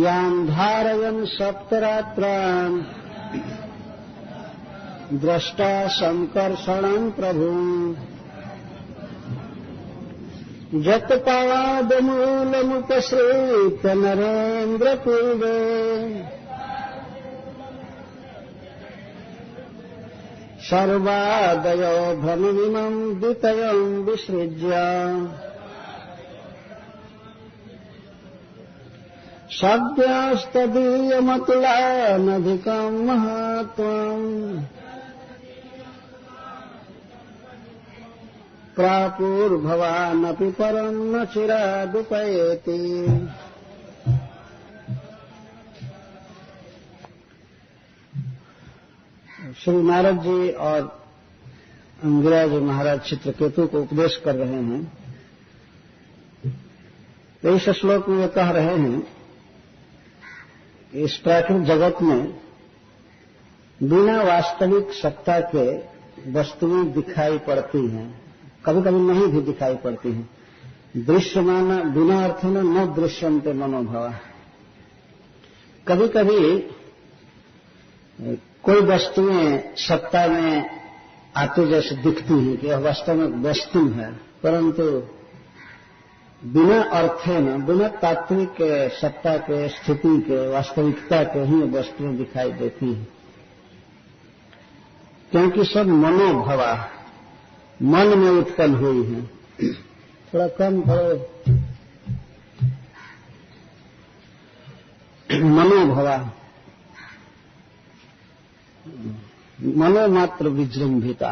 यां धारयन् सप्तरात्रान् द्रष्टा संकर्षणं प्रभुम् जत्पादमूलमुपसृत्य नरेन्द्रपूर्वे सर्वादयो भ्रममिमं द्वितयं विसृज्य सद्यस्तदीयमतुलानधिकं महत्त्वम् प्रापुर्भवानपि परं न चिरादुपैति। श्री नारद जी और अंगिराज महाराज चित्रकेतु को उपदेश कर रहे हैं। तो इस श्लोक में वे कह रहे हैं इस प्राकृतिक जगत में बिना वास्तविक सत्ता के वस्तुएं दिखाई पड़ती हैं, कभी कभी नहीं भी दिखाई पड़ती हैं। दृश्यमान बिना अर्थ में न दृश्यन्ते मनोभव। कभी कभी कोई वस्तुएं सत्ता में आते जैसे दिखती हैं कि यह वास्तव में वस्तु है, परंतु बिना अर्थे में, बिना तात्विक सत्ता के, स्थिति के, वास्तविकता के ही वस्तुएं दिखाई देती हैं, क्योंकि सब मनोभवा, मन में उत्पन्न हुई हैं। थोड़ा कम करो। मनोभवा, मनोमात्र विजृंभिता।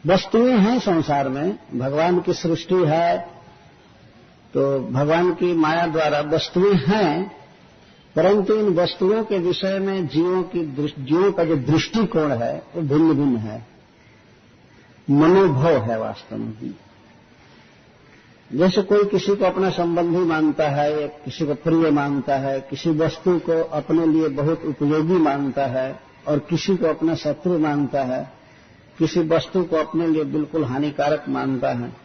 वस्तुएं हैं संसार में, भगवान की सृष्टि है, तो भगवान की माया द्वारा वस्तुएं हैं, परंतु इन वस्तुओं के विषय में जीवों का जो दृष्टिकोण है वो भिन्न भिन्न है, मनोभव है वास्तव में। जैसे कोई किसी को अपना संबंधी मानता है, या किसी को प्रिय मानता है, किसी वस्तु को अपने लिए बहुत उपयोगी मानता है और किसी को अपना शत्रु मानता है, किसी वस्तु को अपने लिए बिल्कुल हानिकारक मानता है,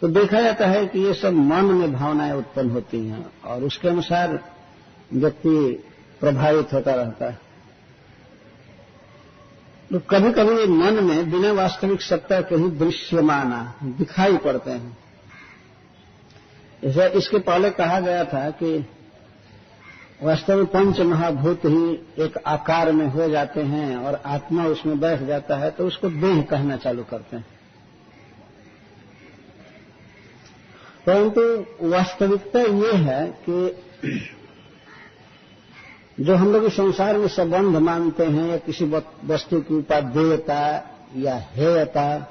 तो देखा जाता है कि ये सब मन में भावनाएं उत्पन्न होती हैं और उसके अनुसार व्यक्ति प्रभावित होता रहता है। तो कभी कभी मन में बिना वास्तविक सत्ता के ही दृश्यमाना दिखाई पड़ते हैं। जैसे इसके पहले कहा गया था कि वास्तव में पंच महाभूत ही एक आकार में हो जाते हैं और आत्मा उसमें बैठ जाता है, तो उसको देह कहना चालू करते हैं। परंतु वास्तविकता ये है कि जो हम लोग इस संसार में संबंध मानते हैं या किसी वस्तु की उपादेयता या हेयता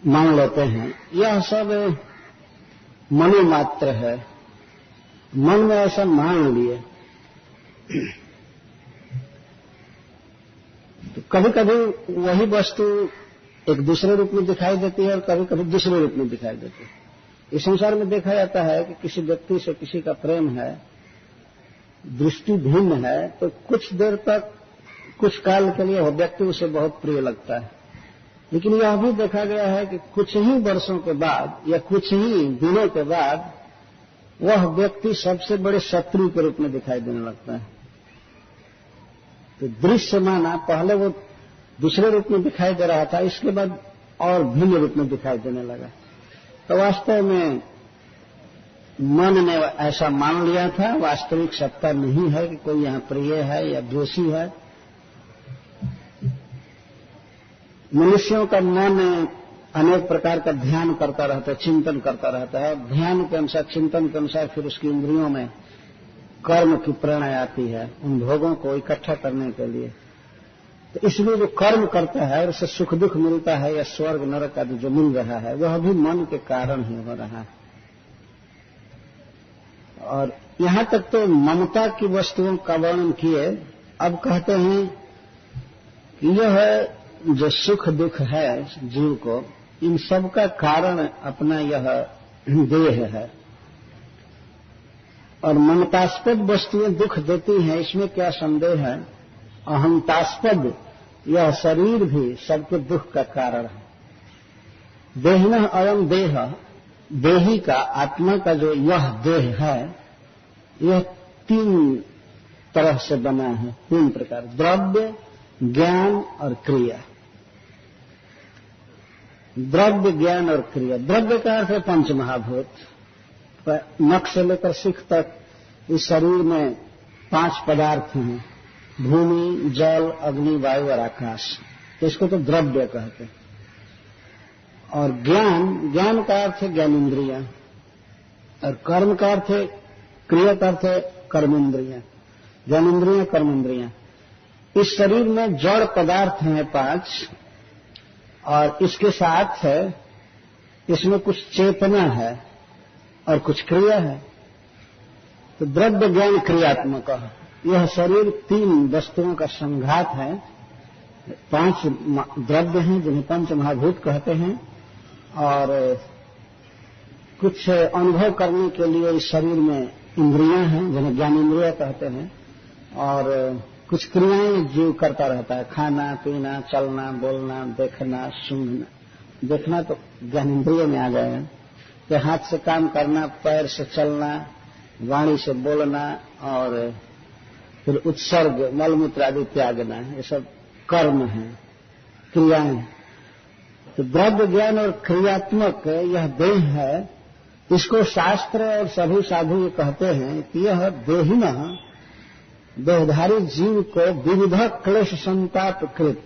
मान लेते हैं, यह सब मनोमात्र है। मन में ऐसा मान लिए। तो कभी कभी वही वस्तु एक दूसरे रूप में दिखाई देती है और कभी कभी दूसरे रूप में दिखाई देती है। इस संसार में देखा जाता है कि किसी व्यक्ति से किसी का प्रेम है, दृष्टि भिन्न है, तो कुछ देर तक, कुछ काल के लिए वह व्यक्ति उसे बहुत प्रिय लगता है, लेकिन यह भी देखा गया है कि कुछ ही वर्षों के बाद या कुछ ही दिनों के बाद वह व्यक्ति सबसे बड़े शत्रु के रूप में दिखाई देने लगता है। तो दृश्य माना, पहले वो दूसरे रूप में दिखाई दे रहा था, इसके बाद और भिन्न रूप में दिखाई देने लगा। तो वास्तव में मन ने ऐसा मान लिया था, वास्तविक सत्ता नहीं है कि कोई यहाँ प्रिय है या द्वेषी है। मनुष्यों का मन अनेक प्रकार का ध्यान करता रहता है, चिंतन करता रहता है। ध्यान के अनुसार, चिंतन के अनुसार फिर उसकी इंद्रियों में कर्म की प्रेरणा आती है उन भोगों को इकट्ठा करने के लिए। तो इसलिए जो कर्म करता है और उससे सुख दुख मिलता है या स्वर्ग नरक आदि जो मिल रहा है वह भी मन के कारण ही हो रहा है। और यहां तक तो ममता की वस्तुओं का वर्णन किए। अब कहते हैं कि यह जो सुख दुख है जीव को, इन सब का कारण अपना यह देह है। और ममतास्पद वस्तुएं दुख देती हैं, इसमें क्या संदेह है। अहंतास्पद यह शरीर भी सबके दुख का कारण है। देहिनः अयम देह, देही का, आत्मा का जो यह देह है, यह 3 तरह से बना है, 3 प्रकार, द्रव्य, ज्ञान और क्रिया। द्रव्य, ज्ञान और क्रिया। द्रव्य का अर्थ है 5 महाभूत। नख से लेकर सिख तक इस शरीर में 5 पदार्थ हैं, भूमि, जल, अग्नि, वायु और आकाश। तो इसको तो द्रव्य कहते हैं। और ज्ञान, ज्ञान का अर्थ है ज्ञानेन्द्रियां, और कर्म का अर्थ है, क्रिया का अर्थ है कर्मेंद्रियां। ज्ञानेन्द्रियां, कर्मेंद्रियां। इस शरीर में जड़ पदार्थ हैं 5, और इसके साथ है, इसमें कुछ चेतना है और कुछ क्रिया है। तो द्रव्य, ज्ञान, क्रियात्मक यह शरीर 3 वस्तुओं का संघात है। 5 द्रव्य हैं जिन्हें 5 महाभूत कहते हैं, और कुछ अनुभव करने के लिए इस शरीर में इंद्रियां हैं जिन्हें ज्ञानेन्द्रिय कहते हैं, और कुछ क्रियाएं जीव करता रहता है, खाना पीना, चलना बोलना, देखना सूंघना। देखना तो ज्ञानेन्द्रिय में आ जाएगा, कि हाथ से काम करना, पैर से चलना, वाणी से बोलना, और फिर उत्सर्ग, मलमूत्र आदि त्यागना, ये सब कर्म है, क्रियाएं। तो द्रव्य, ज्ञान और क्रियात्मक यह देह है। इसको शास्त्र और सभी साधु ये कहते हैं कि यह देहिनः, देहधारी जीव को विविध क्लेश संताप कृत,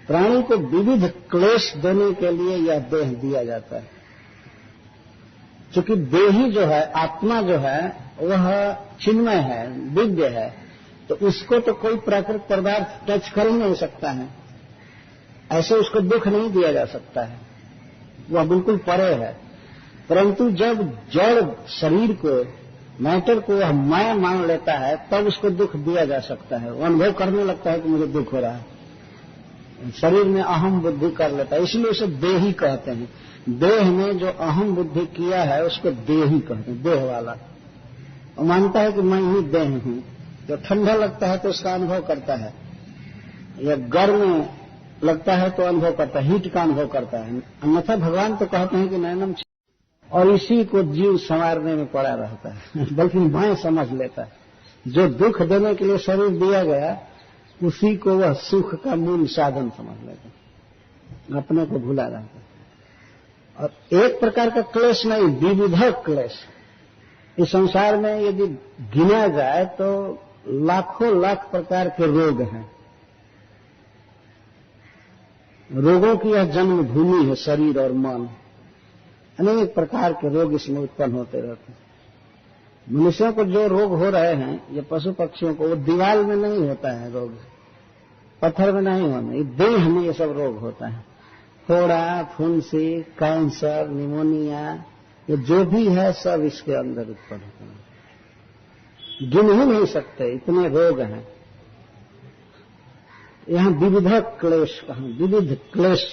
प्राणी को विविध क्लेश देने के लिए यह देह दिया जाता है। क्योंकि देही जो है, आत्मा जो है, वह चिन्मय है, दिव्य है, तो उसको तो कोई प्राकृतिक पदार्थ टच कर ही नहीं सकता है, ऐसे उसको दुख नहीं दिया जा सकता है, वह बिल्कुल परे है। परंतु जब जड़ शरीर को, मैटर को वह मैं मान लेता है, तब उसको दुख दिया जा सकता है। वो अनुभव करने लगता है कि मुझे दुख हो रहा है, शरीर में अहम बुद्धि कर लेता है, इसलिए उसे देही कहते हैं। देह में जो अहम बुद्धि किया है उसको देही कहते हैं, देह वाला। वो मानता है कि मैं ही देह हूं। जो ठंडा लगता है तो उसका अनुभव करता है, या गर्म लगता है तो अनुभव करता है, हीट का अनुभव करता है। अन्यथा भगवान तो कहते हैं कि नैनम, और इसी को जीव संवारने में पड़ा रहता है, बल्कि मैं समझ लेता है। जो दुख देने के लिए शरीर दिया गया, उसी को वह सुख का मूल साधन समझ लेता है, अपने को भुला रहता है। और एक प्रकार का क्लेश नहीं, विविध क्लेश। इस संसार में यदि गिना जाए तो लाखों लाख प्रकार के रोग हैं। रोगों की यह जन्मभूमि है शरीर और मन। अनेक प्रकार के रोग इसमें उत्पन्न होते रहते हैं। मनुष्यों को जो रोग हो रहे हैं, ये पशु पक्षियों को, वो दीवार में नहीं होता है रोग, पत्थर में नहीं होना, ये देह में ये सब रोग होता है। फोड़ा, फुंसी, कैंसर, निमोनिया, ये जो भी है सब इसके अंदर उत्पन्न होता है। गिन ही नहीं सकते, इतने रोग हैं। यहाँ विविध क्लेश कहा, विविध क्लेश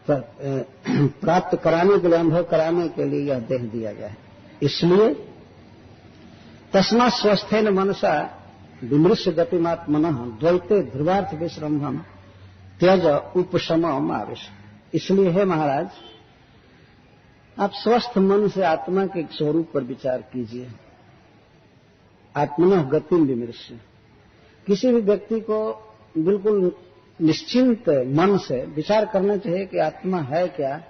प्राप्त कराने के लिए, अनुभव कराने के लिए यह देह दिया गया है। इसलिए तस्मा स्वस्थेन मनसा विमृश्य गतिमात्मनः द्वैते ध्रुवार्थ विश्रम्भम त्यज उपशमम आवेश। इसलिए है महाराज, आप स्वस्थ मन से आत्मा के स्वरूप पर विचार कीजिए। आत्मनः गतिम विमृश्य। किसी भी व्यक्ति को बिल्कुल निश्चिंत मन से विचार करना चाहिए कि आत्मा है क्या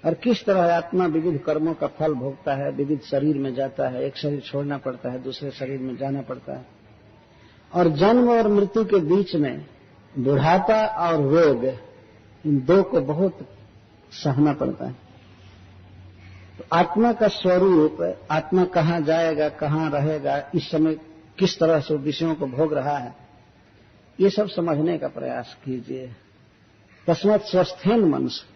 और किस तरह आत्मा विविध कर्मों का फल भोगता है, विविध शरीर में जाता है, एक शरीर छोड़ना पड़ता है, दूसरे शरीर में जाना पड़ता है, और जन्म और मृत्यु के बीच में बुढ़ापा और रोग, इन दो को बहुत सहना पड़ता है। तो आत्मा का स्वरूप, आत्मा कहाँ जाएगा, कहाँ रहेगा, इस समय किस तरह से विषयों को भोग रहा है, ये सब समझने का प्रयास कीजिए। तस्मात् स्वस्थेन मन से,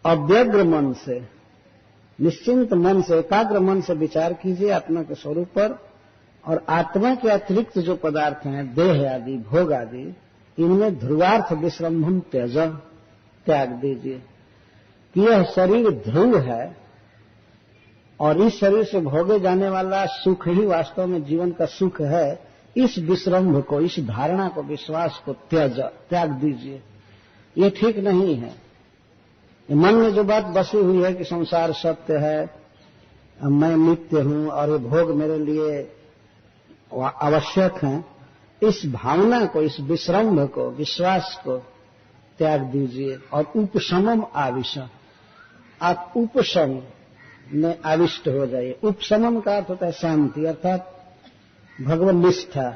अव्यग्र मन से, निश्चिंत मन से, एकाग्र मन से विचार कीजिए आत्मा के स्वरूप पर। और आत्मा के अतिरिक्त जो पदार्थ हैं, देह आदि, भोग आदि, इनमें ध्रुवार्थ विश्रम्भम त्यज, त्याग दीजिए कि यह शरीर ध्रुव है और इस शरीर से भोगे जाने वाला सुख ही वास्तव में जीवन का सुख है। इस विश्रम्भ को, इस धारणा को, विश्वास को त्याग दीजिए। ये ठीक नहीं है। मन में जो बात बसी हुई है कि संसार सत्य है, मैं नित्य हूं और ये भोग मेरे लिए आवश्यक हैं, इस भावना को, इस विश्रम्भ को, विश्वास को त्याग दीजिए और उपशमम आविश, आप उपशम में आविष्ट हो जाइए। उपशमम का अर्थ होता है शांति, अर्थात भगवान निष्ठा,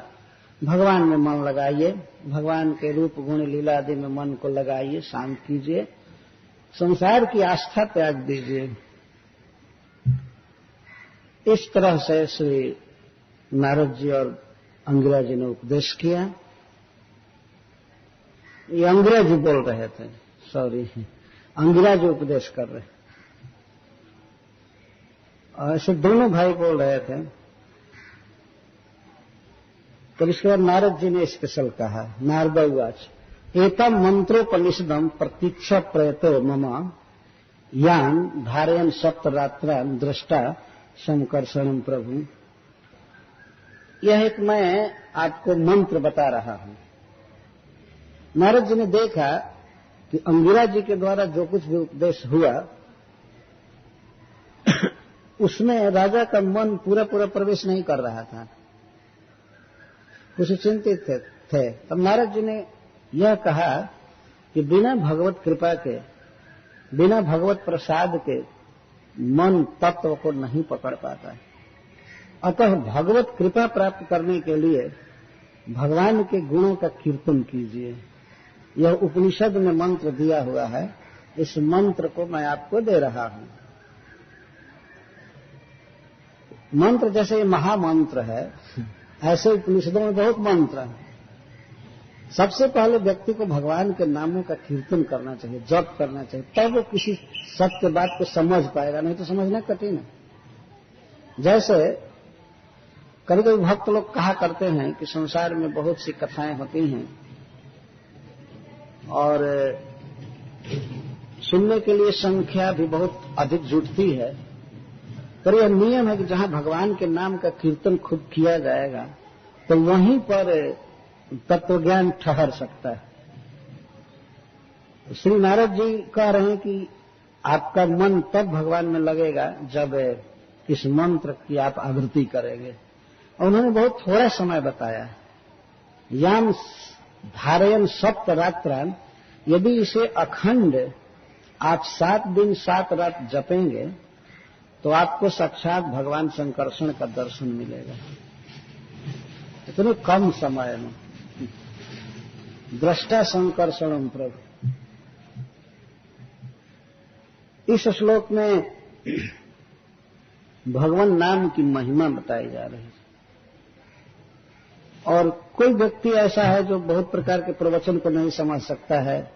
भगवान में मन लगाइए, भगवान के रूप गुण लीला आदि में मन को लगाइए, शांत कीजिए, संसार की आस्था त्याग दीजिए। इस तरह से श्री नारद जी और अंगिरा जी ने उपदेश किया। ये अंगिरा जी बोल रहे थे, सॉरी, अंगिरा जी उपदेश कर रहे, और ऐसे दोनों भाई बोल रहे थे। तो इसके बाद नारद जी ने स्पेशल कहा, नारद उवाच एतम मंत्रोपनिषदम प्रतीक्षा प्रयतो मम यान धारयन सप्तरात्रान दृष्टा संकर्षणम प्रभु। यह एक मैं आपको मंत्र बता रहा हूं। नारद जी ने देखा कि अंगिरा जी के द्वारा जो कुछ भी उपदेश हुआ उसमें राजा का मन पूरा पूरा प्रवेश नहीं कर रहा था, कुछ चिंतित थे। तब नारद जी ने यह कहा कि बिना भगवत कृपा के, बिना भगवत प्रसाद के मन तत्व को नहीं पकड़ पाता है। अतः भगवत कृपा प्राप्त करने के लिए भगवान के गुणों का कीर्तन कीजिए। यह उपनिषद में मंत्र दिया हुआ है, इस मंत्र को मैं आपको दे रहा हूं। मंत्र जैसे ये महामंत्र है, ऐसे उपनिषदों में बहुत मंत्र हैं। सबसे पहले व्यक्ति को भगवान के नामों का कीर्तन करना चाहिए, जप करना चाहिए, तब वो किसी सत्य बात को समझ पाएगा, नहीं तो समझना कठिन है। जैसे कभी कभी भक्त लोग कहा करते हैं कि संसार में बहुत सी कथाएं होती हैं और सुनने के लिए संख्या भी बहुत अधिक जुटती है, पर यह नियम है कि जहां भगवान के नाम का कीर्तन खूब किया जाएगा तो वहीं पर तत्वज्ञान ठहर सकता है। श्री नारद जी कह रहे हैं कि आपका मन तब भगवान में लगेगा जब इस मंत्र की आप आवृत्ति करेंगे। और उन्होंने बहुत थोड़ा समय बताया, याम धारयन सप्तरात्रान, यदि इसे अखंड आप 7 दिन 7 रात जपेंगे तो आपको साक्षात भगवान संकर्षण का दर्शन मिलेगा। इतने कम समय में दृष्टा संकर्षणम प्रभु। इस श्लोक में भगवान नाम की महिमा बताई जा रही है। और कोई व्यक्ति ऐसा है जो बहुत प्रकार के प्रवचन को नहीं समझ सकता है,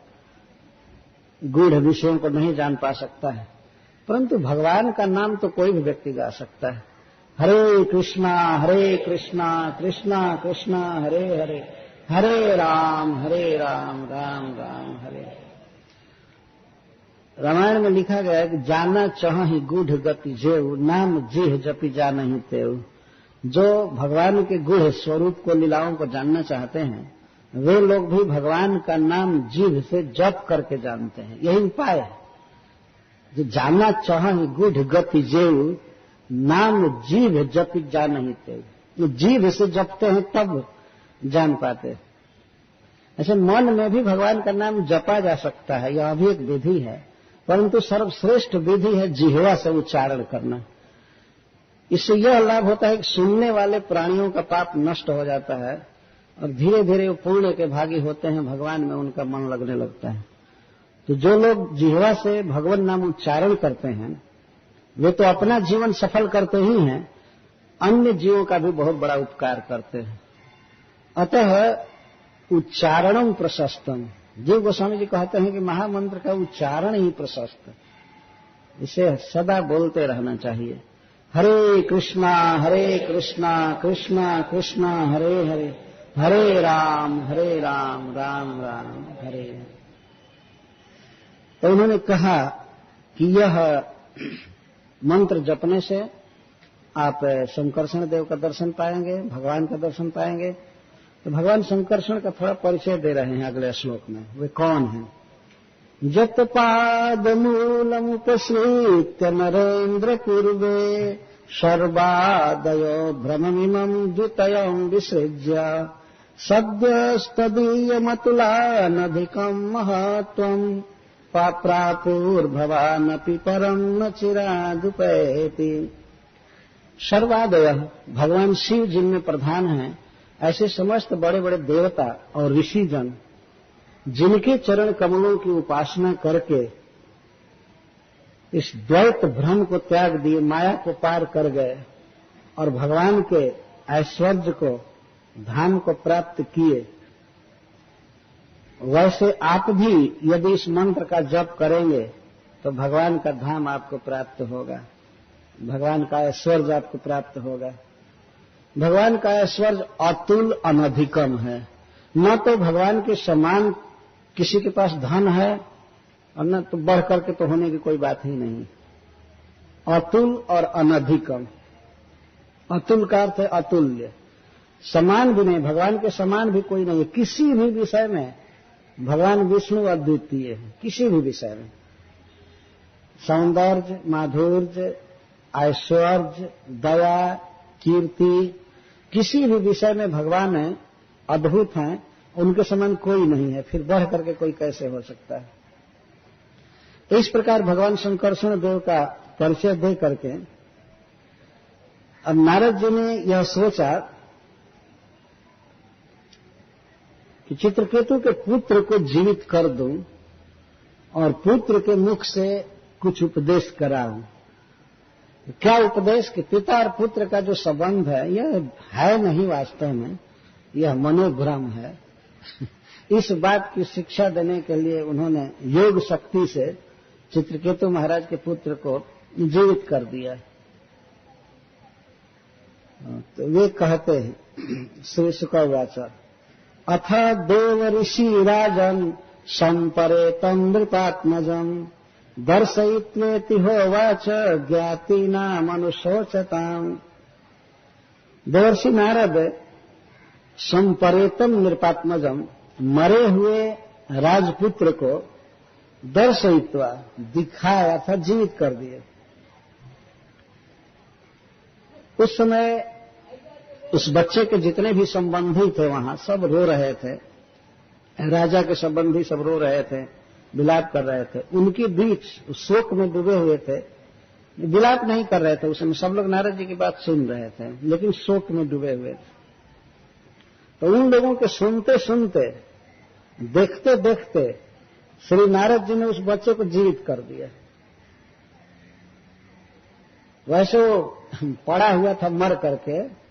गूढ़ विषयों को नहीं जान पा सकता है, परंतु भगवान का नाम तो कोई भी व्यक्ति गा सकता है। हरे कृष्णा कृष्णा कृष्णा हरे हरे, हरे राम राम राम हरे। रामायण में लिखा गया है कि जाना चाहि गूढ़ गति जेऊ, नाम जेह जपि जानहि तेऊ। जो भगवान के गूढ़ स्वरूप को, लीलाओं को जानना चाहते हैं, वे लोग भी भगवान का नाम जीभ से जप करके जानते हैं। यही उपाय है। जो जाना चाहि गूढ़ गति जेऊ, नाम जीभ जपि जानहि तेऊ। जीभ से जपते हैं तब जान पाते हैं। ऐसे मन में भी भगवान का नाम जपा जा सकता है, यह भी एक विधि है, परंतु सर्वश्रेष्ठ विधि है जिह्वा से उच्चारण करना। इससे यह लाभ होता है कि सुनने वाले प्राणियों का पाप नष्ट हो जाता है और धीरे धीरे वो पुण्य के भागी होते हैं, भगवान में उनका मन लगने लगता है। तो जो लोग जिह्वा से भगवान नाम उच्चारण करते हैं वे तो अपना जीवन सफल करते ही हैं, अन्य जीवों का भी बहुत बड़ा उपकार करते हैं। अतः उच्चारणम प्रशस्तम, जीव गोस्वामी जी कहते हैं कि महामंत्र का उच्चारण ही प्रशस्त, इसे सदा बोलते रहना चाहिए। हरे कृष्णा कृष्णा कृष्णा हरे हरे, हरे राम राम राम हरे हरे। तो उन्होंने कहा कि यह मंत्र जपने से आप संकर्षण देव का दर्शन पाएंगे, भगवान का दर्शन पाएंगे। तो भगवान संकर्षण का थोड़ा परिचय दे रहे हैं अगले श्लोक में। वे कौन हैं? जत पाद मूलमुपश्रित्य नरेन्द्र पूर्वे सर्वादयो भ्रममिमं द्वितयं विसृज्य सद्यस्तदीयमतुलानधिकं महत्त्वं प्रापुर्भवानपि परं न चिरादुपैति। सर्वादय, भगवान शिव जिनमें प्रधान हैं, ऐसे समस्त बड़े बड़े देवता और ऋषिजन जिनके चरण कमलों की उपासना करके इस द्वैत भ्रम को त्याग दिए, माया को पार कर गए और भगवान के ऐश्वर्य को, धाम को प्राप्त किए, वैसे आप भी यदि इस मंत्र का जप करेंगे तो भगवान का धाम आपको प्राप्त होगा, भगवान का ऐश्वर्य आपको प्राप्त होगा। भगवान का ऐश्वर्य अतुल अनधिकम है, न तो भगवान के समान किसी के पास धन है और न तो बढ़ करके तो होने की कोई बात ही नहीं। अतुल और अनधिकम, अतुल का अर्थ है अतुल्य, समान भी नहीं, भगवान के समान भी कोई नहीं है किसी भी विषय में। भगवान विष्णु अद्वितीय है किसी भी विषय में, सौंदर्य, माधुर्य, ऐश्वर्य, दया, कीर्ति, किसी भी विषय में भगवान अद्भुत हैं, उनके समान कोई नहीं है, फिर बढ़ करके कोई कैसे हो सकता है। इस प्रकार भगवान संकर्षण देव का परिचय दे करके अब नारद जी ने यह सोचा कि चित्रकेतु के पुत्र को जीवित कर दूं और पुत्र के मुख से कुछ उपदेश कराऊं। क्या उपदेश? कि पिता और पुत्र का जो संबंध है यह है नहीं, वास्तव में यह मनोभ्रम है। इस बात की शिक्षा देने के लिए उन्होंने योग शक्ति से चित्रकेतु महाराज के पुत्र को जीवित कर दिया। तो वे कहते हैं, श्री शुकवाच, अथ देव ऋषि राजन संपरेतं नृपात्मजं दर्शयित्वेति होवाच ज्ञातीनामनुशोचताम्। देवर्षि नारद संपरेतं नृपात्मजं, मरे हुए राजपुत्र को दर्शयित्वा, दिखाया था, जीवित कर दिए। उस समय उस बच्चे के जितने भी संबंधी थे वहां सब रो रहे थे, राजा के संबंधी सब रो रहे थे, विलाप कर रहे थे। उनके बीच शोक में डूबे हुए थे, विलाप नहीं कर रहे थे उस समय, सब लोग नारद जी की बात सुन रहे थे, लेकिन शोक में डूबे हुए थे। तो उन लोगों के सुनते सुनते, देखते देखते श्री नारद जी ने उस बच्चे को जीवित कर दिया। वैसे वो पड़ा हुआ था मर करके,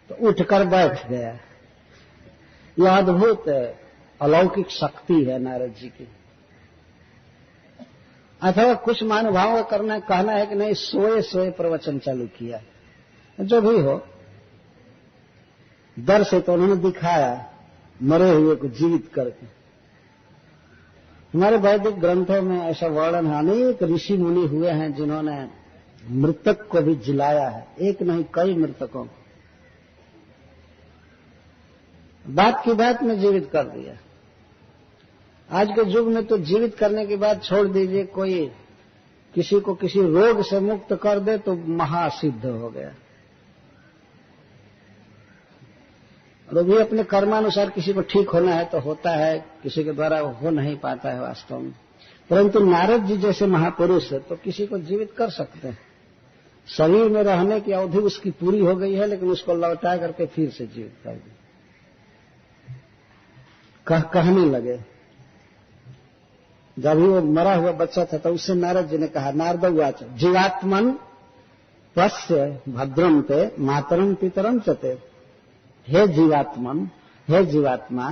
तो उठकर बैठ गया। यह अद्भुत अलौकिक शक्ति है नारद जी की। अथवा कुछ महानुभावों का कहना है कि नहीं, सोए सोए प्रवचन चालू किया। जो भी हो, दर से तो उन्होंने दिखाया मरे हुए को जीवित करके। हमारे वैदिक ग्रंथों में ऐसा वर्णन है, अनेक ऋषि मुनि हुए हैं जिन्होंने मृतक को भी जिलाया है, एक नहीं कई मृतकों को बात की बात में जीवित कर दिया। आज के युग में तो जीवित करने की बात छोड़ दीजिए, कोई किसी को किसी रोग से मुक्त कर दे तो महासिद्ध हो गया। और वो भी अपने कर्मानुसार किसी को ठीक होना है तो होता है, किसी के द्वारा हो नहीं पाता है वास्तव में। परंतु नारद जी जैसे महापुरुष तो किसी को जीवित कर सकते हैं। शरीर में रहने की अवधि उसकी पूरी हो गई है, लेकिन उसको लौटा करके फिर से जीवित कर दी। कहने लगे, जब भी वो मरा हुआ बच्चा था तो उससे नारद जी ने कहा, नारद उवाच जीवात्मन पश्य भद्रम ते मातरम पितरम चते। हे जीवात्मन, हे जीवात्मा,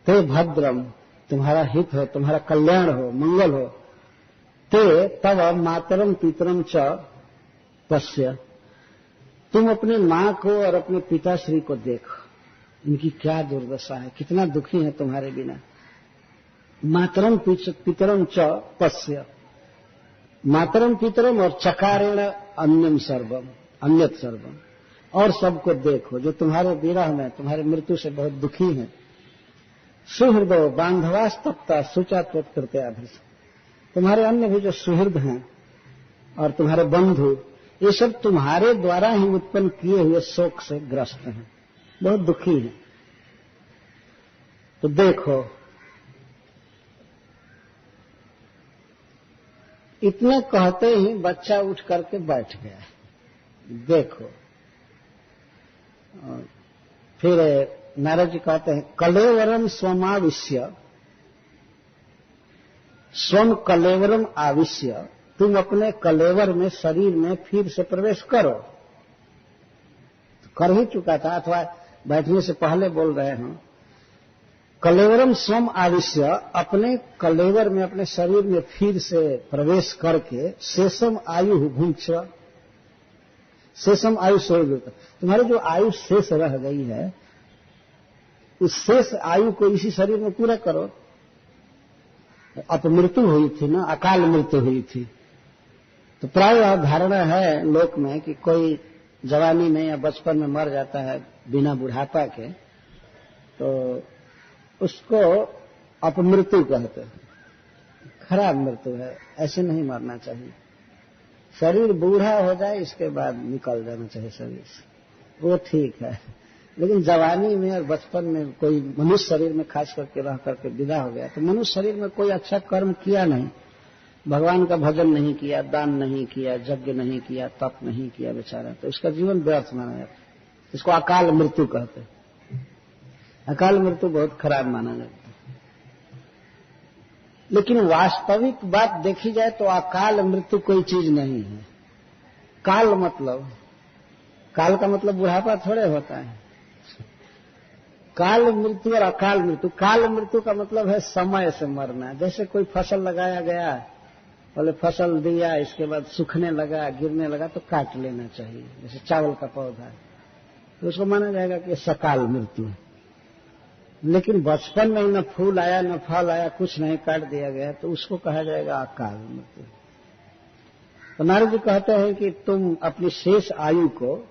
ते भद्रम, तुम्हारा हित हो, तुम्हारा कल्याण हो, मंगल हो। ते तब मातरम पितरम च पश्य, तुम अपने मां को और अपने पिताश्री को देखो, इनकी क्या दुर्दशा है, कितना दुखी है तुम्हारे बिना। मातरम पितरम च पश्य, मातरम पितरम और चकारेण अन्यम सर्वम, अन्यत सर्वम, और सबको देखो जो तुम्हारे विरह में, तुम्हारे मृत्यु से बहुत दुखी हैं। सुहृदो बांधवास तप्ता सुचा त्वत्कृत्याभिष, तुम्हारे अन्य भी जो सुहृद हैं और तुम्हारे बंधु, ये सब तुम्हारे द्वारा ही उत्पन्न किए हुए शोक से ग्रस्त हैं, बहुत दुखी हैं। तो देखो, इतने कहते ही बच्चा उठ करके बैठ गया। देखो, फिर नारद जी कहते हैं, कलेवरम स्वमाविश्य, स्वम कलेवरम आविश्य, तुम अपने कलेवर में, शरीर में फिर से प्रवेश करो। तो कर ही चुका था, अथवा बैठने से पहले बोल रहे हैं। कलेवरम स्वम आविश्य, अपने कलेवर में, अपने शरीर में फिर से प्रवेश करके शेषम आयु भुंक्ष, शेषम आयु स्वर्ग, तुम्हारी जो आयु शेष रह गई है उस शेष आयु को इसी शरीर में पूरा करो। अपमृत्यु हुई थी ना, अकाल मृत्यु हुई थी। तो प्राय धारणा है लोक में कि कोई जवानी में या बचपन में मर जाता है बिना बुढ़ापा के, तो उसको अपमृत्यु कहते हैं, खराब मृत्यु है। ऐसे नहीं मरना चाहिए। शरीर बूढ़ा हो जाए इसके बाद निकल जाना चाहिए शरीर से, वो ठीक है। लेकिन जवानी में और बचपन में कोई मनुष्य शरीर में खास करके रह करके विदा हो गया, तो मनुष्य शरीर में कोई अच्छा कर्म किया नहीं, भगवान का भजन नहीं किया, दान नहीं किया, यज्ञ नहीं किया, तप नहीं किया बेचारा, तो उसका जीवन व्यर्थ माना जाता है। इसको अकाल मृत्यु कहते हैं। अकाल मृत्यु बहुत खराब माना जाता है। लेकिन वास्तविक बात देखी जाए तो अकाल मृत्यु कोई चीज नहीं है। काल मतलब, काल का मतलब बुढ़ापा थोड़े होता है। काल मृत्यु और अकाल मृत्यु, काल मृत्यु का मतलब है समय से मरना। जैसे कोई फसल लगाया गया, पहले फसल दिया, इसके बाद सूखने लगा, गिरने लगा, तो काट लेना चाहिए। जैसे चावल का पौधा, तो उसको माना जाएगा कि सकाल मृत्यु। लेकिन बचपन में न फूल आया न फल आया, कुछ नहीं, काट दिया गया, तो उसको कहा जाएगा अकाल मृत्यु। तो नारद जी कहते हैं कि तुम अपनी शेष आयु को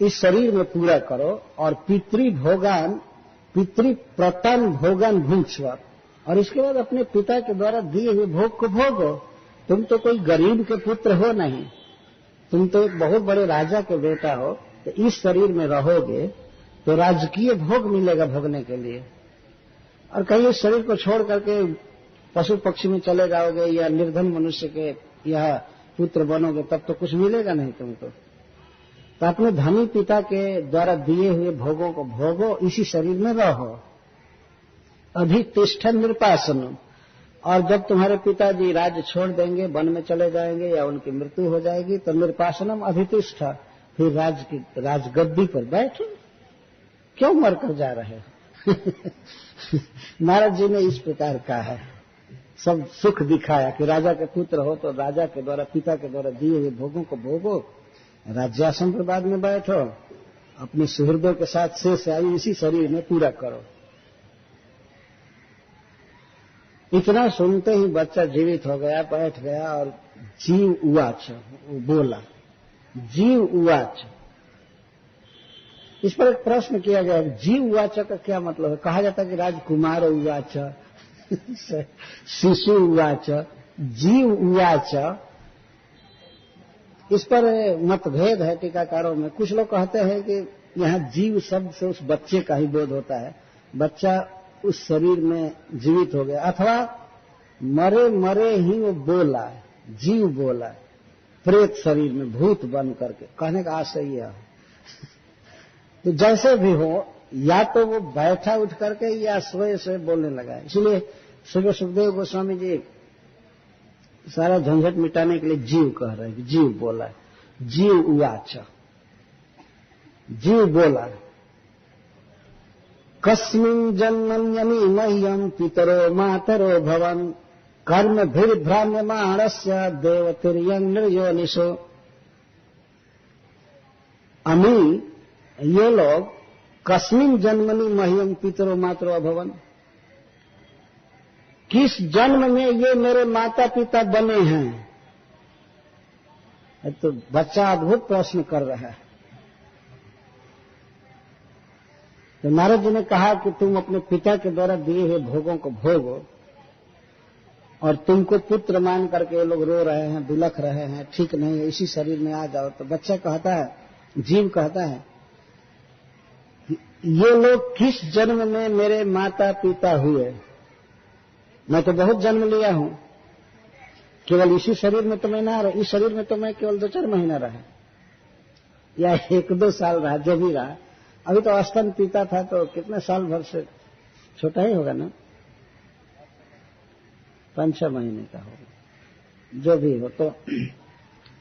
इस शरीर में पूरा करो और पितृभोगान, पितृप्रतन भोगान भुंक्ष्व, और इसके बाद अपने पिता के द्वारा दिए हुए भोग को भोगो। तुम तो कोई गरीब के पुत्र हो नहीं, तुम तो एक बहुत बड़े राजा के बेटा हो। तो इस शरीर में रहोगे तो राजकीय भोग मिलेगा भोगने के लिए। और कहीं इस शरीर को छोड़ करके पशु पक्षी में चले जाओगे या निर्धन मनुष्य के यह पुत्र बनोगे, तब तो कुछ मिलेगा नहीं तुमको। तो अपने धनी पिता के द्वारा दिए हुए भोगों को भोगो, इसी शरीर में रहो। अधितिष्ठन निर्पासन, और जब तुम्हारे पिताजी राज्य छोड़ देंगे, वन में चले जाएंगे या उनकी मृत्यु हो जाएगी, तो निर्पासनम अधितिष्ठा, फिर राजगद्दी पर बैठो। क्यों मरकर जा रहे हो? नारद जी ने इस प्रकार कहा है, सब सुख दिखाया कि राजा के पुत्र हो तो राजा के द्वारा, पिता के द्वारा दिए हुए भोगों को भोगो, राज्यासन पर बाद में बैठो, अपने सुहृदों के साथ शेष आयु इसी शरीर में पूरा करो। इतना सुनते ही बच्चा जीवित हो गया, बैठ गया, और जीव उवाच, बोला, जीव उवाच। इस पर एक प्रश्न किया गया, जीव उवाच का क्या मतलब है? कहा जाता है कि राजकुमार उवाच, शिशु उवाच, जीव उवाच। इस पर मतभेद है टीकाकारों में। कुछ लोग कहते हैं कि यहाँ जीव शब्द से उस बच्चे का ही बोध होता है। बच्चा उस शरीर में जीवित हो गया, अथवा मरे मरे ही वो बोला, जीव बोला, प्रेत शरीर में भूत बन करके। कहने का आशय यह है। तो जैसे भी हो, या तो वो बैठा उठ करके या सोए सोए बोलने लगा। इसलिए सुबह सुखदेव गोस्वामी जी सारा झंझट मिटाने के लिए जीव कह रहे हैं। जीव बोला, जीव उवाच, जीव बोला। कस्मिन् जन्मन्यमी मह्यम पितरो मातरो भवन कर्म भ्राम्यमाणस्य देवतिर्यं निर्योनिषो। अमी ये लोग कस्मिन् जन्मनि मह्यम पितरो मातरो अभवन, किस जन्म में ये मेरे माता पिता बने हैं। तो बच्चा अद्भुत प्रश्न कर रहा है। तो नारद जी ने कहा कि तुम अपने पिता के द्वारा दिए हुए भोगों को भोगो, और तुमको पुत्र मान करके ये लोग रो रहे हैं, बिलख रहे हैं, ठीक नहीं है, इसी शरीर में आ जाओ। तो बच्चा कहता है, जीव कहता है, ये लोग किस जन्म में मेरे माता पिता हुए। मैं तो बहुत जन्म लिया हूं, केवल इसी शरीर में तो मैं ना रहा, इस शरीर में तो मैं केवल 2-4 महीना रहा, या 1-2 साल रहा, जो भी रहा। अभी तो स्तन पीता था, तो कितने साल भर से छोटा ही होगा ना, 5-6 महीने का होगा, जो भी हो। तो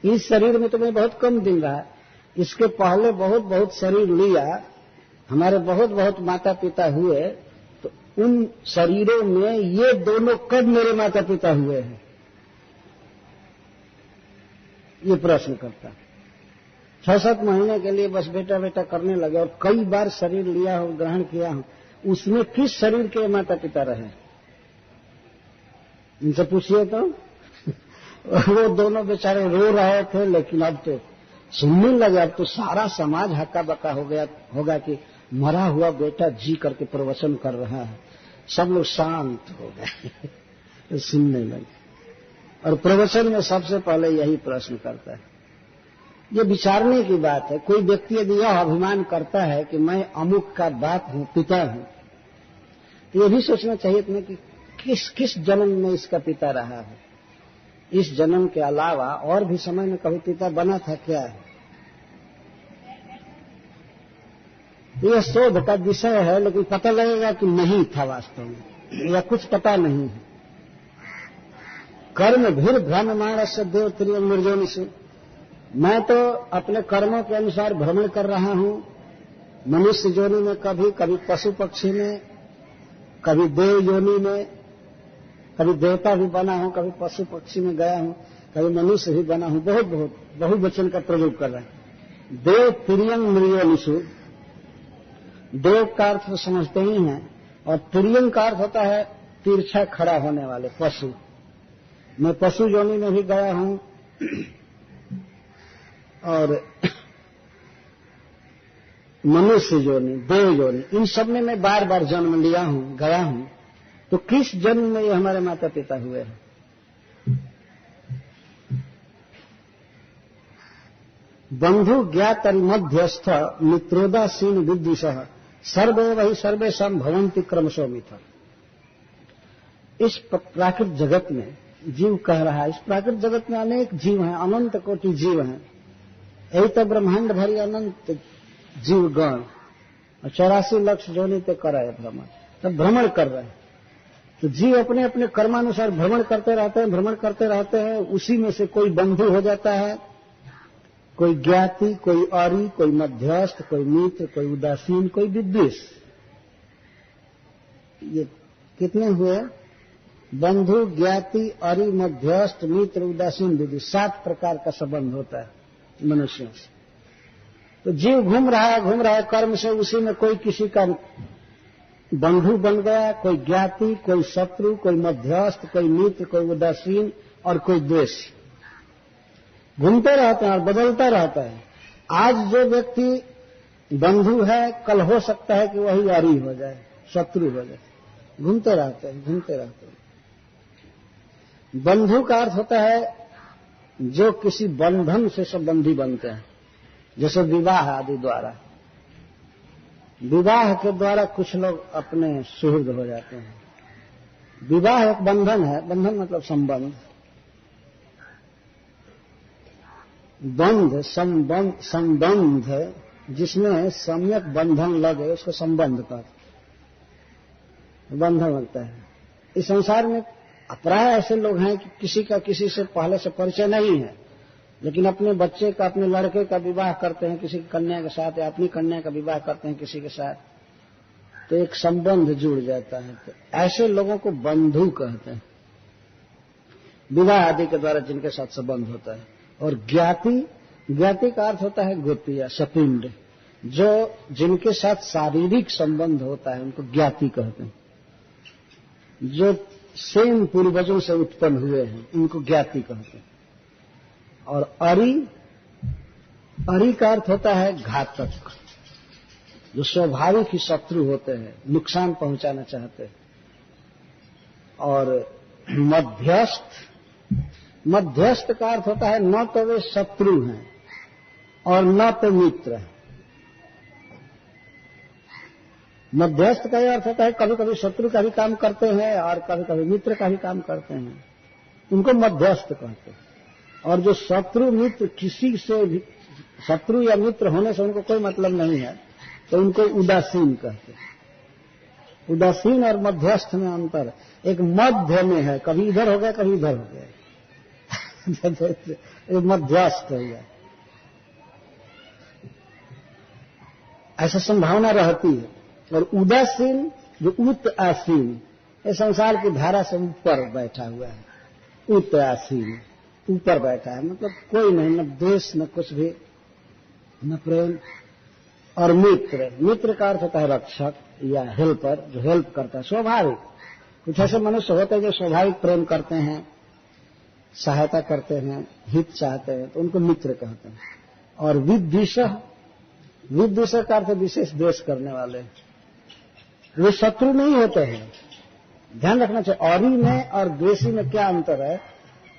इस शरीर में तो मैं बहुत कम दिन रहा, इसके पहले बहुत बहुत शरीर लिया, हमारे बहुत बहुत माता पिता हुए। तो उन शरीरों में ये दोनों कब मेरे माता पिता हुए हैं, ये प्रश्न करता। 6-7 महीने के लिए बस बेटा बेटा करने लगे, और कई बार शरीर लिया हो, ग्रहण किया हो, उसमें किस शरीर के माता पिता रहे, इनसे पूछिए तो। वो दोनों बेचारे रो रहे थे, लेकिन अब तो सुनने लगे। अब तो सारा समाज हक्का बक्का हो गया होगा कि मरा हुआ बेटा जी करके प्रवचन कर रहा है। सब लोग शांत हो गए, सुनने लगे। और प्रवचन में सबसे पहले यही प्रश्न करता है। ये विचारने की बात है। कोई व्यक्ति यदि यह अभिमान करता है कि मैं अमुक का बाप हूं, पिता हूं, तो ये भी सोचना चाहिए तुम्हें कि किस किस जन्म में इसका पिता रहा है। इस जन्म के अलावा और भी समय में कभी पिता बना था क्या है? यह शोध का विषय है, लेकिन पता लगेगा कि नहीं था वास्तव में, या कुछ पता नहीं है। कर्म भीर भ्रममाण से देव त्रियं निर्जोनि से, मैं तो अपने कर्मों के अनुसार भ्रमण कर रहा हूं। मनुष्य योनि में, कभी कभी पशु पक्षी में, कभी देव योनि में, कभी देवता भी बना हूं, कभी पशु पक्षी में गया हूं, कभी मनुष्य भी बना हूं। बहुत बहुत बहुवचन का प्रयोग कर रहे हैं। देव त्रियं निर्योनिषु, देव का अर्थ तो समझते ही हैं, और त्रियं का अर्थ होता है तिरछा खड़ा होने वाले पशु। मैं पशु योनि में भी गया हूं, और मनुष्य योनि, देव योनि, इन सब में मैं बार बार जन्म लिया हूं, गया हूं। तो किस जन्म में ये हमारे माता पिता हुए हैं? बंधु ज्ञात मध्यस्थ मित्रोदासीन विद्विषः सर्वे वही सर्वेषां भवन्ति क्रमशो मिथ। इस प्राकृत जगत में जीव कह रहा है, इस प्राकृत जगत में अनेक जीव हैं, अनंत कोटि जीव हैं। यही तो ब्रह्मांड भरी अनंत जीवगण, और 84 लाख योनि ते कराए भ्रमण, तब भ्रमण कर रहे हैं। तो जीव अपने अपने कर्मानुसार भ्रमण करते रहते हैं, भ्रमण करते रहते हैं। उसी में से कोई बंधु हो जाता है, कोई ज्ञाति, कोई आरी, कोई मध्यस्थ, कोई मित्र, कोई उदासीन, कोई विद्वेष। ये कितने हुए? बंधु, ज्ञाति, आरी, मध्यस्थ, मित्र, उदासीन, विद्वेष। 7 प्रकार का संबंध होता है मनुष्यों से। तो जीव घूम रहा है कर्म से, उसी में कोई किसी का बंधु बन गया, कोई ज्ञाति, कोई शत्रु, कोई मध्यस्थ, कोई मित्र, कोई उदासीन, और कोई द्वेष। घूमते रहते हैं और बदलता रहता है। आज जो व्यक्ति बंधु है, कल हो सकता है कि वही आरी हो जाए, शत्रु हो जाए। घूमते रहते हैं, घूमते रहते हैं। बंधु का अर्थ होता है जो किसी बंधन से संबंधी बनते हैं, जैसे विवाह आदि द्वारा। विवाह के द्वारा कुछ लोग अपने सुहृद हो जाते हैं। विवाह एक बंधन है, बंधन मतलब संबंध, संबंध जिसमें सम्यक बंधन लगे उसको संबंध कहते, बंधन लगता है। इस संसार में प्राय ऐसे लोग हैं कि किसी का किसी से पहले से परिचय नहीं है, लेकिन अपने बच्चे का, अपने लड़के का विवाह करते हैं किसी की कन्या के साथ, या अपनी कन्या का विवाह करते हैं किसी के साथ, तो एक संबंध जुड़ जाता है। तो ऐसे लोगों को बंधु कहते हैं, विवाह आदि के द्वारा जिनके साथ संबंध होता है। और ज्ञाति का अर्थ होता है गोत्र या सपिंड, जो जिनके साथ शारीरिक संबंध होता है उनको ज्ञाति कहते हैं। जो सेम पूर्वजों से उत्पन्न हुए हैं उनको ज्ञाति कहते हैं। और अरि का अर्थ होता है घातक, जो स्वाभाविक ही शत्रु होते हैं, नुकसान पहुंचाना चाहते हैं। और मध्यस्थ का अर्थ होता है न तो वे शत्रु हैं और न तो मित्र हैं। मध्यस्थ का यह अर्थ होता है कभी कभी शत्रु का भी काम करते हैं और कभी कभी मित्र का भी काम करते हैं, उनको मध्यस्थ कहते हैं। और जो शत्रु मित्र, किसी से भी शत्रु या मित्र होने से उनको कोई मतलब नहीं है, तो उनको उदासीन कहते हैं। उदासीन और मध्यस्थ में अंतर, एक मध्य में है, कभी इधर हो गया कभी इधर हो गया, मध्यस्थ हो गया, ऐसा संभावना रहती है। और उदासीन, जो उत आसीन, ये संसार की धारा से ऊपर बैठा हुआ है। उत आसीन, ऊपर बैठा है, मतलब कोई नहीं, न द्वेष न कुछ भी, न प्रेम। और मित्र का अर्थ होता है रक्षक या हेल्पर, जो हेल्प करता है। स्वाभाविक कुछ ऐसे मनुष्य होते हैं जो स्वाभाविक प्रेम करते हैं, सहायता करते हैं, हित चाहते हैं, तो उनको मित्र कहते हैं। और विद्वेषः का अर्थ विशेष द्वेष करने वाले, वे शत्रु नहीं होते हैं। ध्यान रखना चाहिए, औरी में और द्वेषी में क्या अंतर है।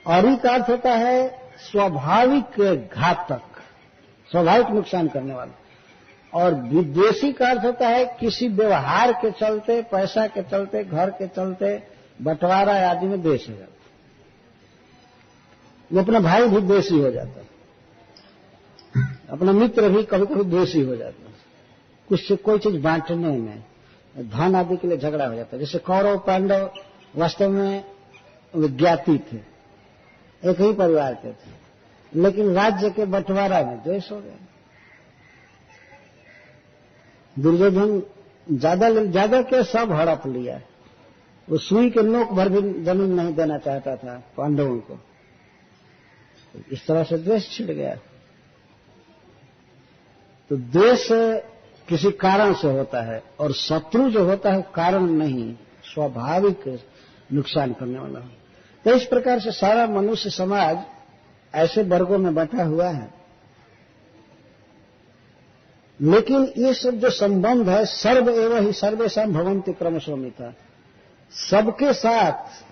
औरी का अर्थ होता है स्वाभाविक घातक, स्वाभाविक नुकसान करने वाला। और विद्वेषी का अर्थ होता है किसी व्यवहार के चलते, पैसा के चलते, घर के चलते, बंटवारा आदि में द्वेष हो जाता है। वो अपना भाई भी द्वेषी हो जाता है, अपना मित्र भी कभी कभी द्वेषी हो जाता है। कुछ कोई चीज बांटने में, धन आदि के लिए झगड़ा हो जाता है। जैसे कौरव पांडव वास्तव में ज्ञाति थे, एक ही परिवार के थे, लेकिन राज्य के बंटवारा में द्वेष हो गया। दुर्योधन ज्यादा के सब हड़प लिया, वो सुई के नोक भर भी जमीन नहीं देना चाहता था पांडवों को। इस तरह से द्वेष छिड़ गया। तो द्वेष किसी कारण से होता है, और शत्रु जो होता है कारण नहीं, स्वाभाविक नुकसान करने वाला। तो इस प्रकार से सारा मनुष्य समाज ऐसे वर्गों में बंटा हुआ है। लेकिन ये सब जो संबंध है, सर्व एवं ही सर्वेषां भवन्ति क्रमशोमिता, सबके साथ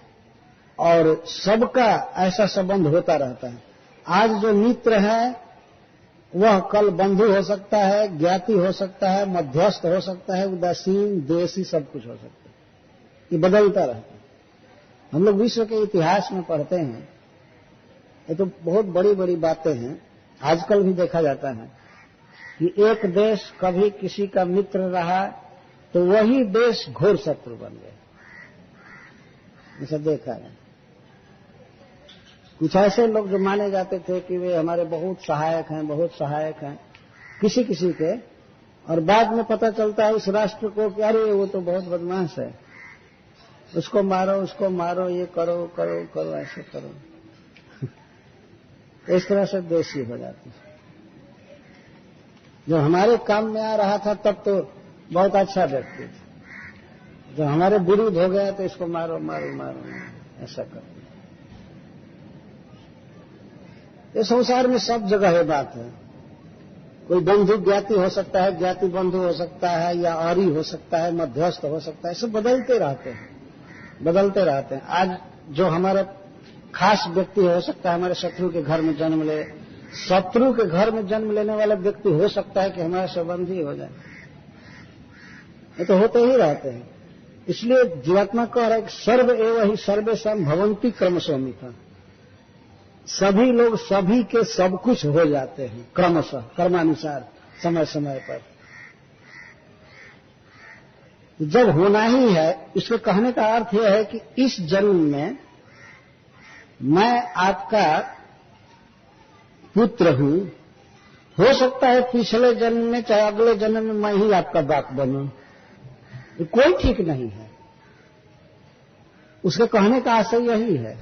और सबका ऐसा संबंध होता रहता है। आज जो मित्र है वह कल बंधु हो सकता है, ज्ञाति हो सकता है, मध्यस्थ हो सकता है, उदासीन, द्वेषी, सब कुछ हो सकता है। ये बदलता रहता है। हम लोग विश्व के इतिहास में पढ़ते हैं, ये तो बहुत बड़ी बड़ी बातें हैं, आजकल भी देखा जाता है कि एक देश कभी किसी का मित्र रहा तो वही देश घोर शत्रु बन गया। ऐसा देखा है। कुछ ऐसे लोग जो माने जाते थे कि वे हमारे बहुत सहायक हैं किसी किसी के, और बाद में पता चलता है उस राष्ट्र को कि अरे वो तो बहुत बदमाश है, उसको मारो, ये करो, ऐसे करो। इस तरह से द्वेषी हो जाते हैं। जो हमारे काम में आ रहा था तब तो बहुत अच्छा व्यक्ति था, जब हमारे विरुद्ध हो गया तो इसको मारो, ऐसा करो। ये संसार में सब जगह है बात है। कोई बंधु ज्ञाति हो सकता है, ज्ञाति बंधु हो सकता है, या आरी हो सकता है, मध्यस्थ हो सकता है। सब बदलते रहते हैं। आज जो हमारा खास व्यक्ति हो सकता है हमारे शत्रु के घर में जन्म ले, शत्रु के घर में जन्म लेने वाला व्यक्ति हो सकता है कि हमारा संबंधी हो जाए। ये तो होते ही रहते हैं। इसलिए जीवात्मा कह रहा है कि सर्व एवं ही सर्वेषां भवन्ति क्रमशः मिता। सभी लोग सभी के सब कुछ हो जाते हैं क्रमशः, कर्मानुसार, समय समय पर। जब होना ही है, इसके कहने का अर्थ यह है कि इस जन्म में मैं आपका पुत्र हूं, हो सकता है पिछले जन्म में चाहे अगले जन्म में मैं ही आपका बाप बनूं, कोई ठीक नहीं है। उसके कहने का आशय यही है।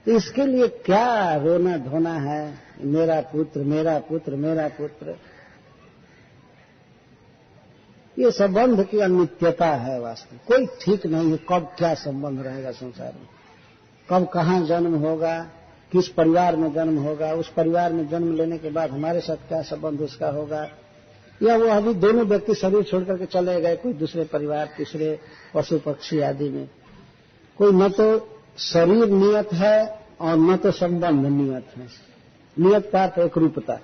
तो इसके लिए क्या रोना धोना है, मेरा पुत्र मेरा पुत्र मेरा पुत्र। ये संबंध की अनित्यता है वास्तव, कोई ठीक नहीं है। कब क्या संबंध रहेगा संसार में, कब कहाँ जन्म होगा, किस परिवार में जन्म होगा, उस परिवार में जन्म लेने के बाद हमारे साथ क्या संबंध उसका होगा, या वो अभी दोनों व्यक्ति शरीर छोड़ करके चले गए कोई दूसरे परिवार, तीसरे पशु पक्षी आदि में। कोई न तो शरीर नियत है और न तो संबंध नियत है। नियत का अर्थ एक रूपता,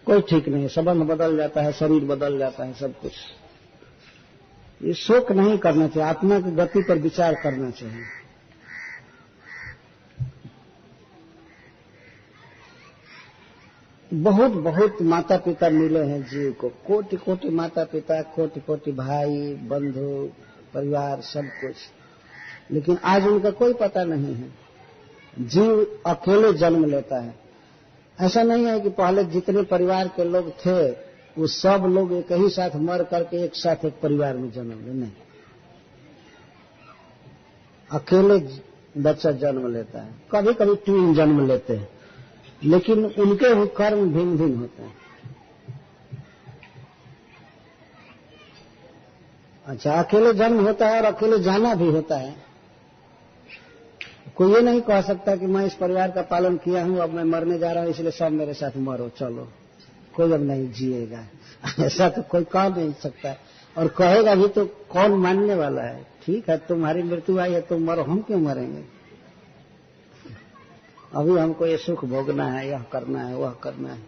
कोई ठीक नहीं, संबंध बदल जाता है, शरीर बदल जाता है, सब कुछ। ये शोक नहीं करना चाहिए, आत्मा की गति पर विचार करना चाहिए। बहुत बहुत माता पिता मिले हैं जीव को, कोटि कोटि माता पिता, कोटि कोटि भाई बंधु परिवार, सब कुछ, लेकिन आज उनका कोई पता नहीं है। जीव अकेले जन्म लेता है। ऐसा नहीं है कि पहले जितने परिवार के लोग थे वो सब लोग एक ही साथ मर करके एक साथ एक परिवार में जन्म ले, नहीं, अकेले बच्चा जन्म लेता है। कभी कभी ट्विन जन्म लेते हैं, लेकिन उनके भी कर्म भिन्न भिन्न होते हैं। अच्छा, अकेले जन्म होता है और अकेले जाना भी होता है। कोई ये नहीं कह सकता कि मैं इस परिवार का पालन किया हूं, अब मैं मरने जा रहा हूं इसलिए सब मेरे साथ मरो, चलो, कोई अब नहीं जिएगा। ऐसा तो कोई कह नहीं सकता, और कहेगा भी तो कौन मानने वाला है। ठीक है, तुम्हारी मृत्यु आई है, तुम मरो, हम क्यों मरेंगे? अभी हमको ये सुख भोगना है, यह करना है, वह करना है।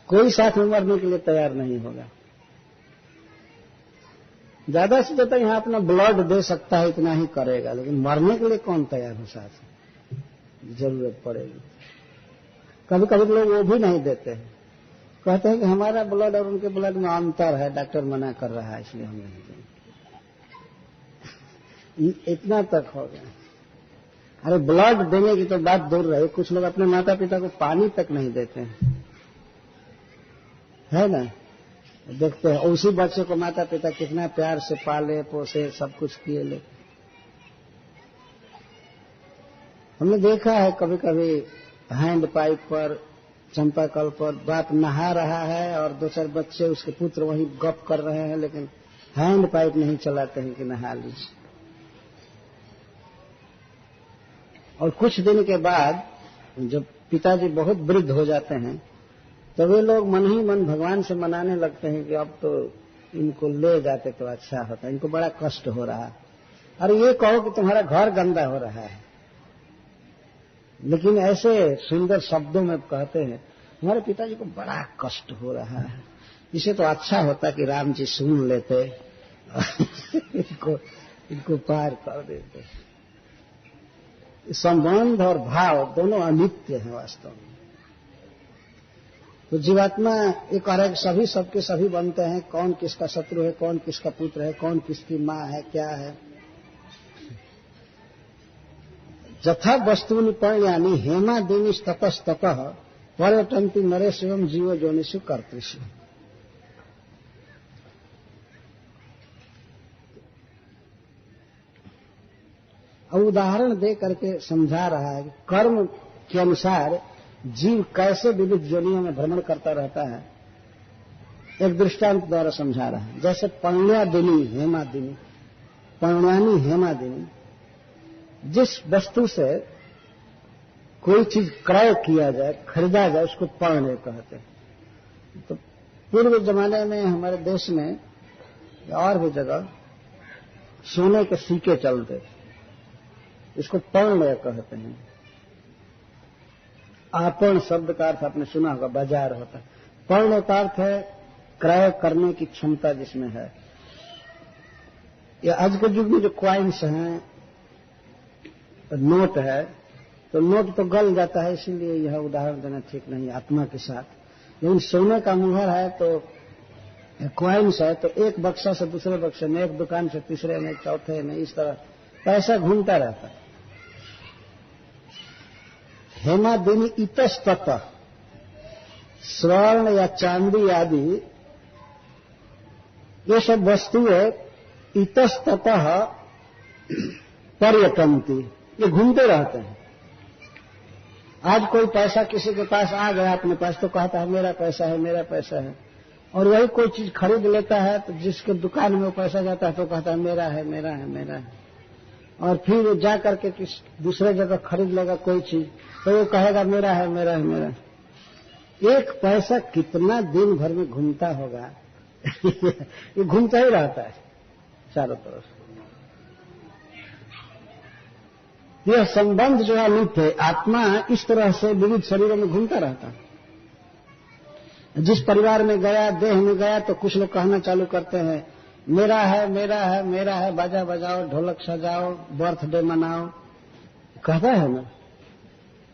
कोई साथ में मरने के लिए तैयार नहीं होगा। ज्यादा से ज्यादा यहाँ अपना ब्लड दे सकता है, इतना ही करेगा, लेकिन मरने के लिए कौन तैयार हो साथ में? जरूरत पड़ेगी। कभी कभी लोग वो भी नहीं देते हैं, कहते हैं कि हमारा ब्लड और उनके ब्लड में अंतर है, डॉक्टर मना कर रहा है इसलिए हम नहीं देंगे। इतना तक हो गया। अरे ब्लड देने की तो बात दूर रहे, कुछ लोग अपने माता पिता को पानी तक नहीं देते हैं, है ना? देखते हैं उसी बच्चे को माता पिता कितना प्यार से पाले पोसे, सब कुछ किए। ले हमने देखा है कभी कभी हैंड पाइप पर, चंपाकल पर बाप नहा रहा है और दो चार बच्चे उसके पुत्र वहीं गप कर रहे हैं, लेकिन हैंड पाइप नहीं चलाते हैं कि नहा लीजिए। और कुछ दिन के बाद जब पिताजी बहुत वृद्ध हो जाते हैं तो वे लोग मन ही मन भगवान से मनाने लगते हैं कि अब तो इनको ले जाते तो अच्छा होता, इनको बड़ा कष्ट हो रहा है। अरे ये कहो कि तुम्हारा घर गंदा हो रहा है, लेकिन ऐसे सुंदर शब्दों में कहते हैं हमारे पिताजी को बड़ा कष्ट हो रहा है, इसे तो अच्छा होता कि राम जी सुन लेते इनको पार कर देते। संबंध और भाव दोनों अनित्य हैं वास्तव में। तो जीवात्मा ये कह रहा है कि सभी सबके सभी बनते हैं, कौन किसका शत्रु है, कौन किसका पुत्र है, कौन किसकी माँ है, क्या है। यथा वस्तूनि पर्यानि हेमा देनी ततस्ततः पर्यटन्ति नरेश एवं जीव जोनिषु कर्तृषु। अब उदाहरण दे करके समझा रहा है कि कर्म के अनुसार जीव कैसे विविध योनियों में भ्रमण करता रहता है। एक दृष्टांत द्वारा समझा रहा है। जैसे पर्यादिनी हेमादिनी, पर्यानि हेमादिनी, जिस वस्तु से कोई चीज क्रय किया जाए, खरीदा जाए, उसको पण्य कहते हैं। तो पूर्व जमाने में हमारे देश में और भी जगह सोने के सिक्के चलते, इसको पण्य कहते हैं। आपण शब्द का अर्थ आपने सुना होगा, बाजार होता है। पर्ण का अर्थ है क्रय करने की क्षमता जिसमें है। या आज के युग में जो क्वाइंस हैं, नोट है, तो नोट तो गल जाता है, इसीलिए यह उदाहरण देना ठीक नहीं आत्मा के साथ। लेकिन सोने का मुहर है तो क्वाइंस है, तो एक बक्सा से दूसरे बक्से में, एक दुकान से तीसरे में, चौथे में, इस तरह पैसा घूमता रहता है। हेमादिनी इतस्ततः, स्वर्ण या चांदी आदि ये सब वस्तुएं इतस्ततः पर्यटन्ति, ये घूमते रहते हैं। आज कोई पैसा किसी के पास आ गया अपने पास, तो कहता है मेरा पैसा है, मेरा पैसा है। और वही कोई चीज खरीद लेता है तो जिसके दुकान में वो पैसा जाता है तो कहता है मेरा है, मेरा है, मेरा है। और फिर वो जा करके किस दूसरे जगह खरीद लेगा कोई चीज, तो वो कहेगा मेरा है, मेरा है, मेरा है। एक पैसा कितना दिन भर में घूमता होगा ये घूमता ही रहता है चारों तरफ। यह संबंध जो है नित्य है। आत्मा इस तरह से विविध शरीरों में घूमता रहता है। जिस परिवार में गया, देह में गया, तो कुछ लोग कहना चालू करते हैं मेरा है, मेरा है, मेरा है, बाजा बजाओ, ढोलक सजाओ, बर्थडे मनाओ, कहता है ना,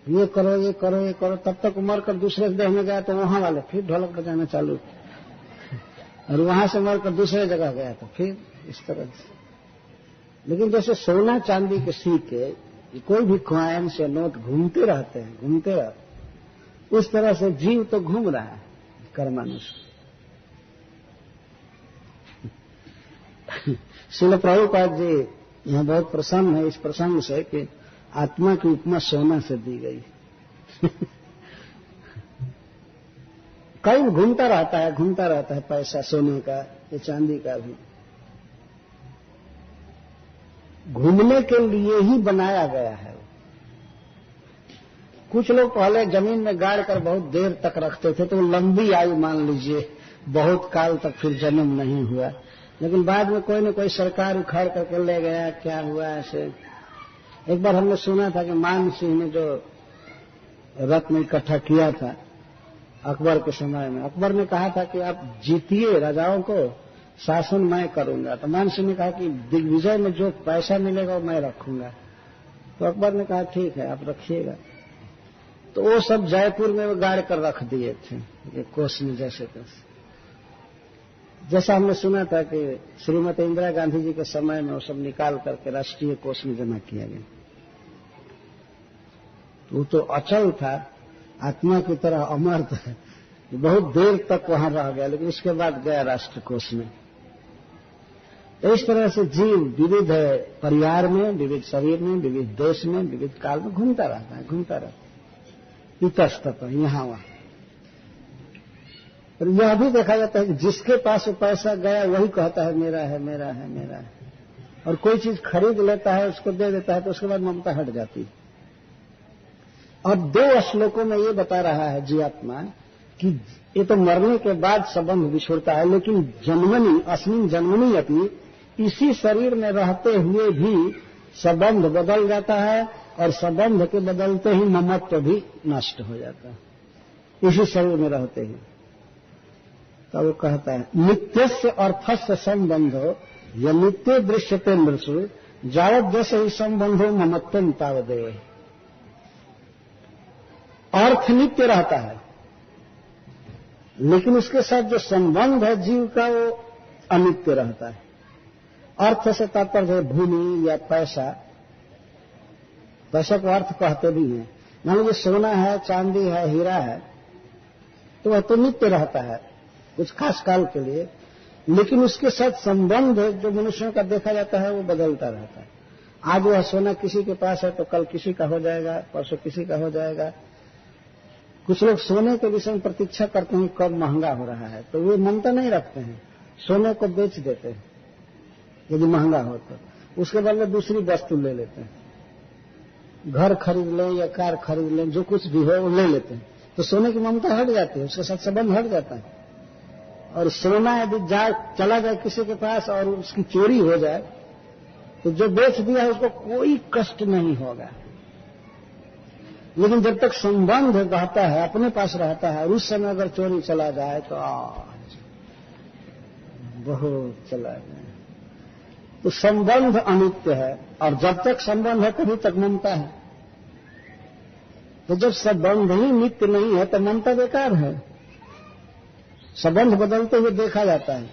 ये करो, ये करो, ये करो। तब तक मर कर दूसरे देह में गया तो वहां वाले फिर ढोलक बजाना चालू, और वहां से मर कर दूसरे जगह गया तो फिर इस तरह से। लेकिन जैसे सोना चांदी के सिक्के, कोई भी कॉइन से नोट घूमते रहते हैं, घूमते रहते, उस तरह से जीव तो घूम रहा है कर्मानुसार। श्रील प्रभुपाद जी यहाँ बहुत प्रसन्न है इस प्रसंग से कि आत्मा की उपमा सोना से दी गई। कहीं घूमता रहता है, घूमता रहता है पैसा, सोने का या चांदी का भी घूमने के लिए ही बनाया गया है। कुछ लोग पहले जमीन में गाड़ कर बहुत देर तक रखते थे, तो लंबी आयु मान लीजिए, बहुत काल तक फिर जन्म नहीं हुआ। लेकिन बाद में कोई न कोई सरकार उखाड़ करके ले गया, क्या हुआ ऐसे। एक बार हमने सुना था कि मान सिंह ने जो रत्न इकट्ठा किया था अकबर के समय में, अकबर ने कहा था कि आप जीतिए राजाओं को, शासन मैं करूंगा। तो मान सिंह ने कहा कि दिग्विजय में जो पैसा मिलेगा वो मैं रखूंगा। तो अकबर ने कहा ठीक है, आप रखिएगा। तो वो सब जयपुर में वो गाड़ कर रख दिए थे, ये कोष में जैसे तैसे। जैसा हमने सुना था कि श्रीमती इंदिरा गांधी जी के समय में वो सब निकाल करके राष्ट्रीय कोष में जमा किया गया। तो वो तो अचल था, आत्मा की तरह अमर्त है, बहुत देर तक वहां रह गया, लेकिन इसके बाद गया राष्ट्र कोष में। इस तरह से जीव विविध परिवार में, विविध शरीर में, विविध देश में, विविध काल में घूमता रहता है, घूमता रहता है इतस्ततः, यहां वहां। और यह भी देखा जाता है कि जिसके पास वो पैसा गया वही कहता है मेरा है, मेरा है, मेरा है। और कोई चीज खरीद लेता है, उसको दे देता है, तो उसके बाद ममता हट जाती है। और 2 श्लोकों में ये बता रहा है जीवात्मा कि ये तो मरने के बाद संबंध बिछुड़ता है, लेकिन जन्मनी, अस्मिन जन्मनी अपनी, इसी शरीर में रहते हुए भी संबंध बदल जाता है, और संबंध के बदलते ही ममत्व भी नष्ट हो जाता है इसी शरीर में रहते ही। तो वो कहता है नित्यस्य अर्थस्य संबंधो यह नित्य दृश्यते मृषु जावत जैसे ही संबंधो ममत्वम तावदेव। अर्थ नित्य रहता है, लेकिन उसके साथ जो संबंध है जीव का वो अनित्य रहता है। अर्थ से तात्पर्य है भूमि या पैसा, पैसा को अर्थ कहते भी हैं। मान लीजिए सोना है, चांदी है, हीरा है, तो वह तो नित्य रहता है कुछ खास काल के लिए, लेकिन उसके साथ संबंध जो मनुष्यों का देखा जाता है वो बदलता रहता है। आज वह सोना किसी के पास है तो कल किसी का हो जाएगा, परसों किसी का हो जाएगा। कुछ लोग सोने के विषय में प्रतीक्षा करते हैं कब महंगा हो रहा है, तो वे ममता नहीं रखते हैं, सोने को बेच देते हैं यदि महंगा हो तो। उसके बदले दूसरी वस्तु ले लेते हैं, घर खरीद लें या कार खरीद लें, जो कुछ भी हो वो ले लेते हैं। तो सोने की ममता हट जाती है, उसके साथ संबंध हट जाता है। और सोना यदि चला जाए किसी के पास और उसकी चोरी हो जाए, तो जो बेच दिया है उसको कोई कष्ट नहीं होगा। लेकिन जब तक संबंध रहता है, अपने पास रहता है, और उस समय अगर चोरी चला जाए तो बहुत चला गया। तो संबंध अनित्य है, और जब तक संबंध है तभी तक ममता है। तो जब संबंध ही नित्य नहीं है तो ममता बेकार है। संबंध बदलते हुए देखा जाता है।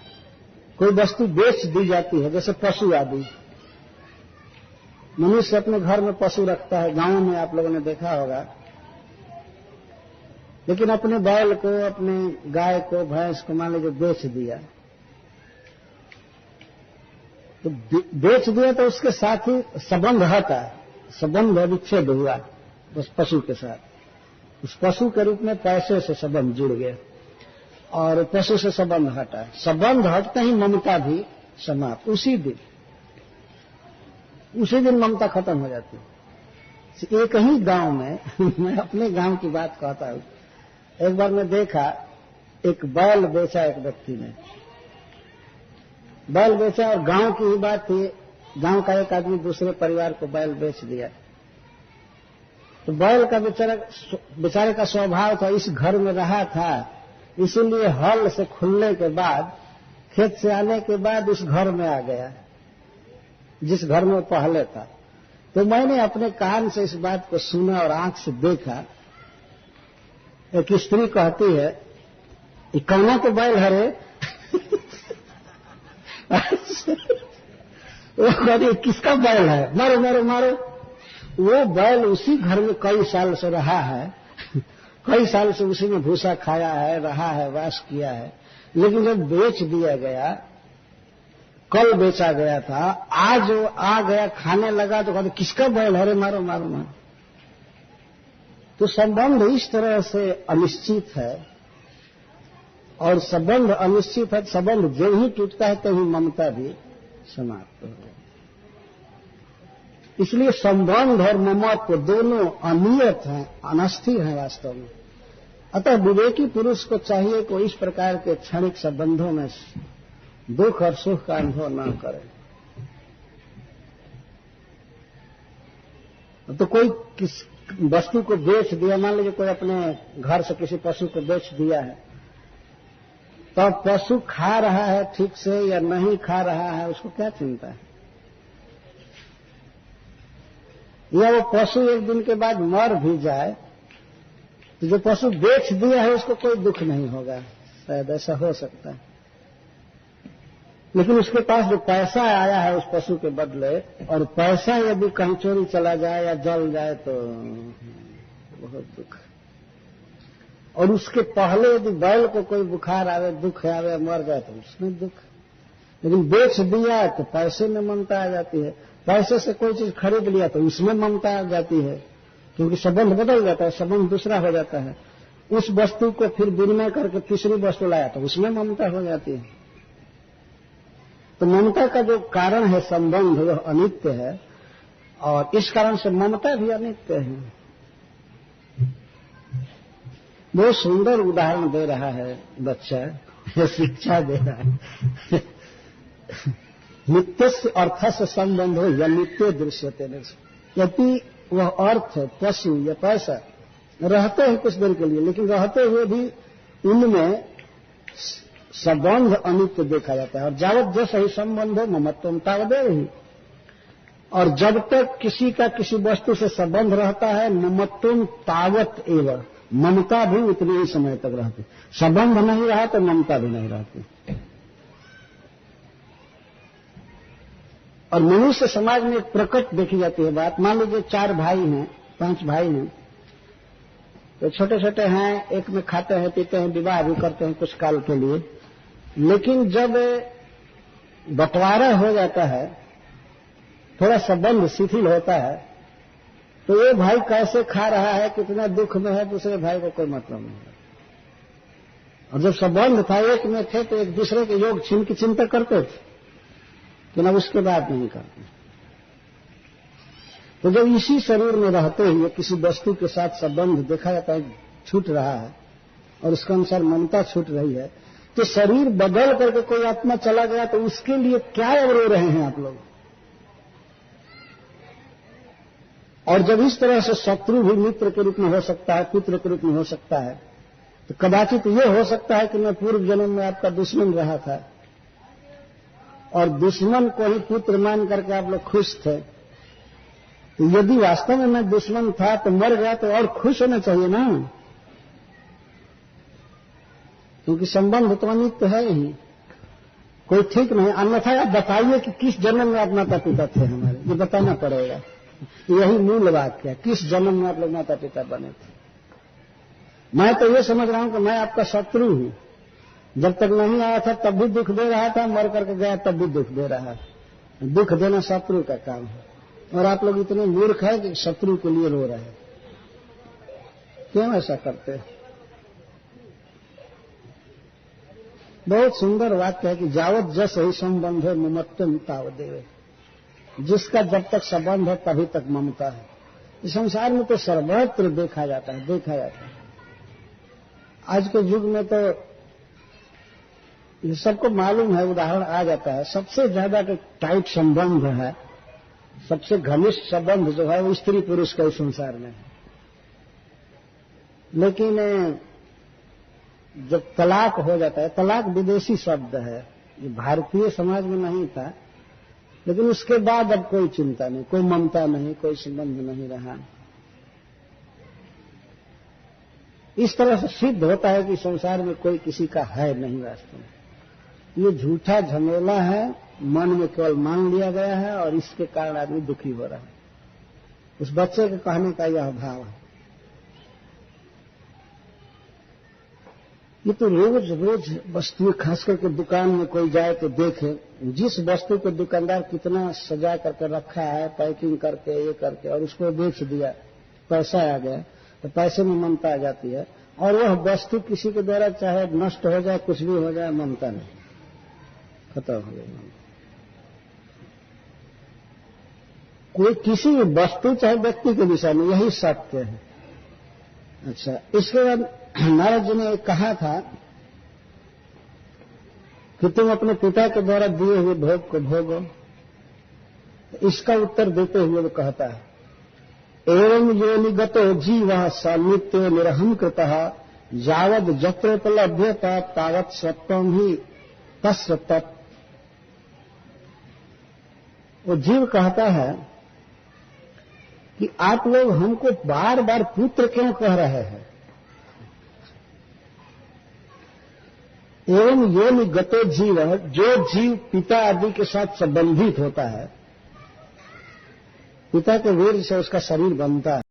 कोई वस्तु बेच दी जाती है, जैसे पशु आदि। मनुष्य अपने घर में पशु रखता है, गांव में आप लोगों ने देखा होगा, लेकिन अपने बैल को, अपने गाय को, भैंस को मान लीजिए बेच दिया, तो बेच दिया तो उसके साथ ही संबंध हटा, संबंध विच्छेद हुआ उस पशु के साथ। उस पशु के रूप में पैसे से संबंध जुड़ गया और पशु से संबंध हटा। संबंध हटते ही ममता भी समाप्त। उसी दिन ममता खत्म हो जाती है। एक ही गांव में मैं अपने गांव की बात कहता हूं। एक बार मैं देखा, एक बैल बेचा एक व्यक्ति ने, बैल बेचा, और गांव की ही बात थी। गांव का एक आदमी दूसरे परिवार को बैल बेच दिया। तो बैल का बेचारे का स्वभाव था, इस घर में रहा था, इसीलिए हल से खुलने के बाद, खेत से आने के बाद उस घर में आ गया जिस घर में पहले था। तो मैंने अपने कान से इस बात को सुना और आंख से देखा। एक स्त्री कहती है, ये कौना के बैल है रे? वो कहती, किसका बैल है? मारो मारो मारो। वो बैल उसी घर में कई साल से रहा है, कई साल से उसी में भूसा खाया है, रहा है, वास किया है। लेकिन जब बेच दिया गया, कल बेचा गया था, आज वो आ गया, खाने लगा तो कहते, किसका बैल है रे? मारो मारो मारो। तो संबंध इस तरह से अनिश्चित है, और संबंध अनिश्चित है। संबंध जो ही टूटता है तो ही ममता भी समाप्त हो गई। इसलिए संबंध और ममत्व दोनों अनियत हैं, अनस्थिर हैं वास्तव में। अतः विवेकी पुरुष को चाहिए कि इस प्रकार के क्षणिक संबंधों में दुख और सुख का अनुभव न करे। तो कोई किस वस्तु को बेच दिया, मान लीजिए कोई अपने घर से किसी पशु को बेच दिया है, तो पशु खा रहा है ठीक से या नहीं खा रहा है, उसको क्या चिंता है? या वो पशु एक दिन के बाद मर भी जाए तो जो पशु बेच दिया है उसको कोई दुख नहीं होगा, शायद ऐसा हो सकता है। लेकिन उसके पास जो पैसा आया है उस पशु के बदले, और पैसा यदि कहीं चोरी चला जाए या जल जाए तो बहुत दुख। और उसके पहले यदि बैल को कोई बुखार आवे, दुख आवे, मर जाए तो उसमें दुख। लेकिन बेच दिया तो पैसे में ममता आ जाती है, पैसे से कोई चीज खरीद लिया तो उसमें ममता आ जाती है, क्योंकि संबंध बदल जाता है, संबंध दूसरा हो जाता है। उस वस्तु को फिर विनिमय करके तीसरी वस्तु लाया तो उसमें ममता हो जाती है। तो ममता का जो कारण है संबंध, वह अनित्य है, और इस कारण से ममता भी अनित्य है। बहुत सुंदर उदाहरण दे रहा है बच्चा, शिक्षा दे रहा है। नित्य अर्थ से संबंध हो या नित्य दृश्यते, यदि वह अर्थ पशु या पैसा रहते हैं कुछ देर के लिए, लेकिन रहते हुए भी उनमें संबंध अनित्य देखा जाता है। और जावत जो सही संबंध हो ममत्वम तावदेव ही। और जब तक किसी का किसी वस्तु से संबंध रहता है, ममत्वम तावत एवं, ममता भी उतने ही समय तक रहती। संबंध नहीं रहा तो ममता भी नहीं रहती। और मनुष्य समाज में एक प्रकट देखी जाती है बात। मान लीजिए 4 भाई हैं, 5 भाई हैं, तो छोटे छोटे हैं, एक में खाते हैं पीते हैं, विवाह भी करते हैं कुछ काल के लिए। लेकिन जब बंटवारा हो जाता है, थोड़ा संबंध शिथिल होता है, तो ये भाई कैसे खा रहा है, कितना दुख में है, दूसरे भाई को कोई मतलब नहीं है। और जब संबंध था, एक में थे, तो एक दूसरे के योग छीन की चिंता करते थे, कि ना उसके बाद नहीं करते। तो जब इसी शरीर में रहते हुए किसी वस्तु के साथ संबंध देखा जाता है छूट रहा है, और उसके अनुसार ममता छूट रही है, तो शरीर बदल करके कोई आत्मा चला गया तो उसके लिए क्या रो रहे हैं आप लोग? और जब इस तरह से शत्रु भी मित्र के रूप में हो सकता है, पुत्र के रूप में हो सकता है, तो कदाचित ये हो सकता है कि मैं पूर्व जन्म में आपका दुश्मन रहा था, और दुश्मन को ही पुत्र मान करके आप लोग खुश थे, तो यदि वास्तव में मैं दुश्मन था तो मर गया तो और खुश होना चाहिए ना, क्योंकि संबंध तो अनित्य है ही, कोई ठीक नहीं। अन्यथा आप बताइए कि किस जन्म में आप माता पिता थे हमारे, ये बताना पड़ेगा। यही मूल वाक्य है, किस जन्म में आप लोग माता पिता बने थे। मैं तो ये समझ रहा हूं कि मैं आपका शत्रु हूं, जब तक नहीं आया था तब भी दुख दे रहा था, मर करके गया तब भी दुख दे रहा है। दुख देना शत्रु का काम है, और आप लोग इतने मूर्ख हैं कि शत्रु के लिए रो रहे हैं। क्यों ऐसा करते हैं? बहुत सुंदर वाक्य है कि जावत जस ही संबंध है ममत्वम तावदेव, जिसका जब तक संबंध है तभी तक ममता है। इस संसार में तो सर्वत्र देखा जाता है। आज के युग में तो ये सबको मालूम है, उदाहरण आ जाता है। सबसे ज्यादा जो टाइट संबंध है, सबसे घनिष्ठ संबंध जो है वो स्त्री पुरुष का इस संसार में है। लेकिन जब तलाक हो जाता है, तलाक विदेशी शब्द है, ये भारतीय समाज में नहीं था, लेकिन उसके बाद अब कोई चिंता नहीं, कोई ममता नहीं, कोई संबंध नहीं रहा। इस तरह से सिद्ध होता है कि संसार में कोई किसी का है नहीं वास्तव में। ये झूठा झमेला है, मन में केवल मान लिया गया है, और इसके कारण आदमी दुखी हो रहा है। उस बच्चे के कहने का यह भाव है। ये तो रोज रोज वस्तुएं, खास करके दुकान में कोई जाए तो देखे, जिस वस्तु को दुकानदार कितना सजा करके रखा है, पैकिंग करके, ये करके, और उसको बेच दिया, पैसा आ गया, तो पैसे में ममता आ जाती है। और वह वस्तु किसी के द्वारा चाहे नष्ट हो जाए, कुछ भी हो जाए, ममता नहीं, खत्म हो गई ममता। कोई किसी वस्तु चाहे व्यक्ति के विषय में यही सत्य है। अच्छा, इसके बाद नारद जी ने कहा था कि तुम अपने पिता के द्वारा दिए हुए भोग को भोगो। इसका उत्तर देते हुए वो कहता है, एवं योनिगतो जीवः स नित्यो निरहं कृतः यावद् जत्रोपलभ्यता तावत् सत्वं ही तस्य तत्। वो जीव कहता है कि आप लोग हमको बार बार पुत्र क्यों कह रहे हैं? एवं योनिगतो जीव, जो जीव पिता आदि के साथ संबंधित होता है, पिता के वीर्य से उसका शरीर बनता है।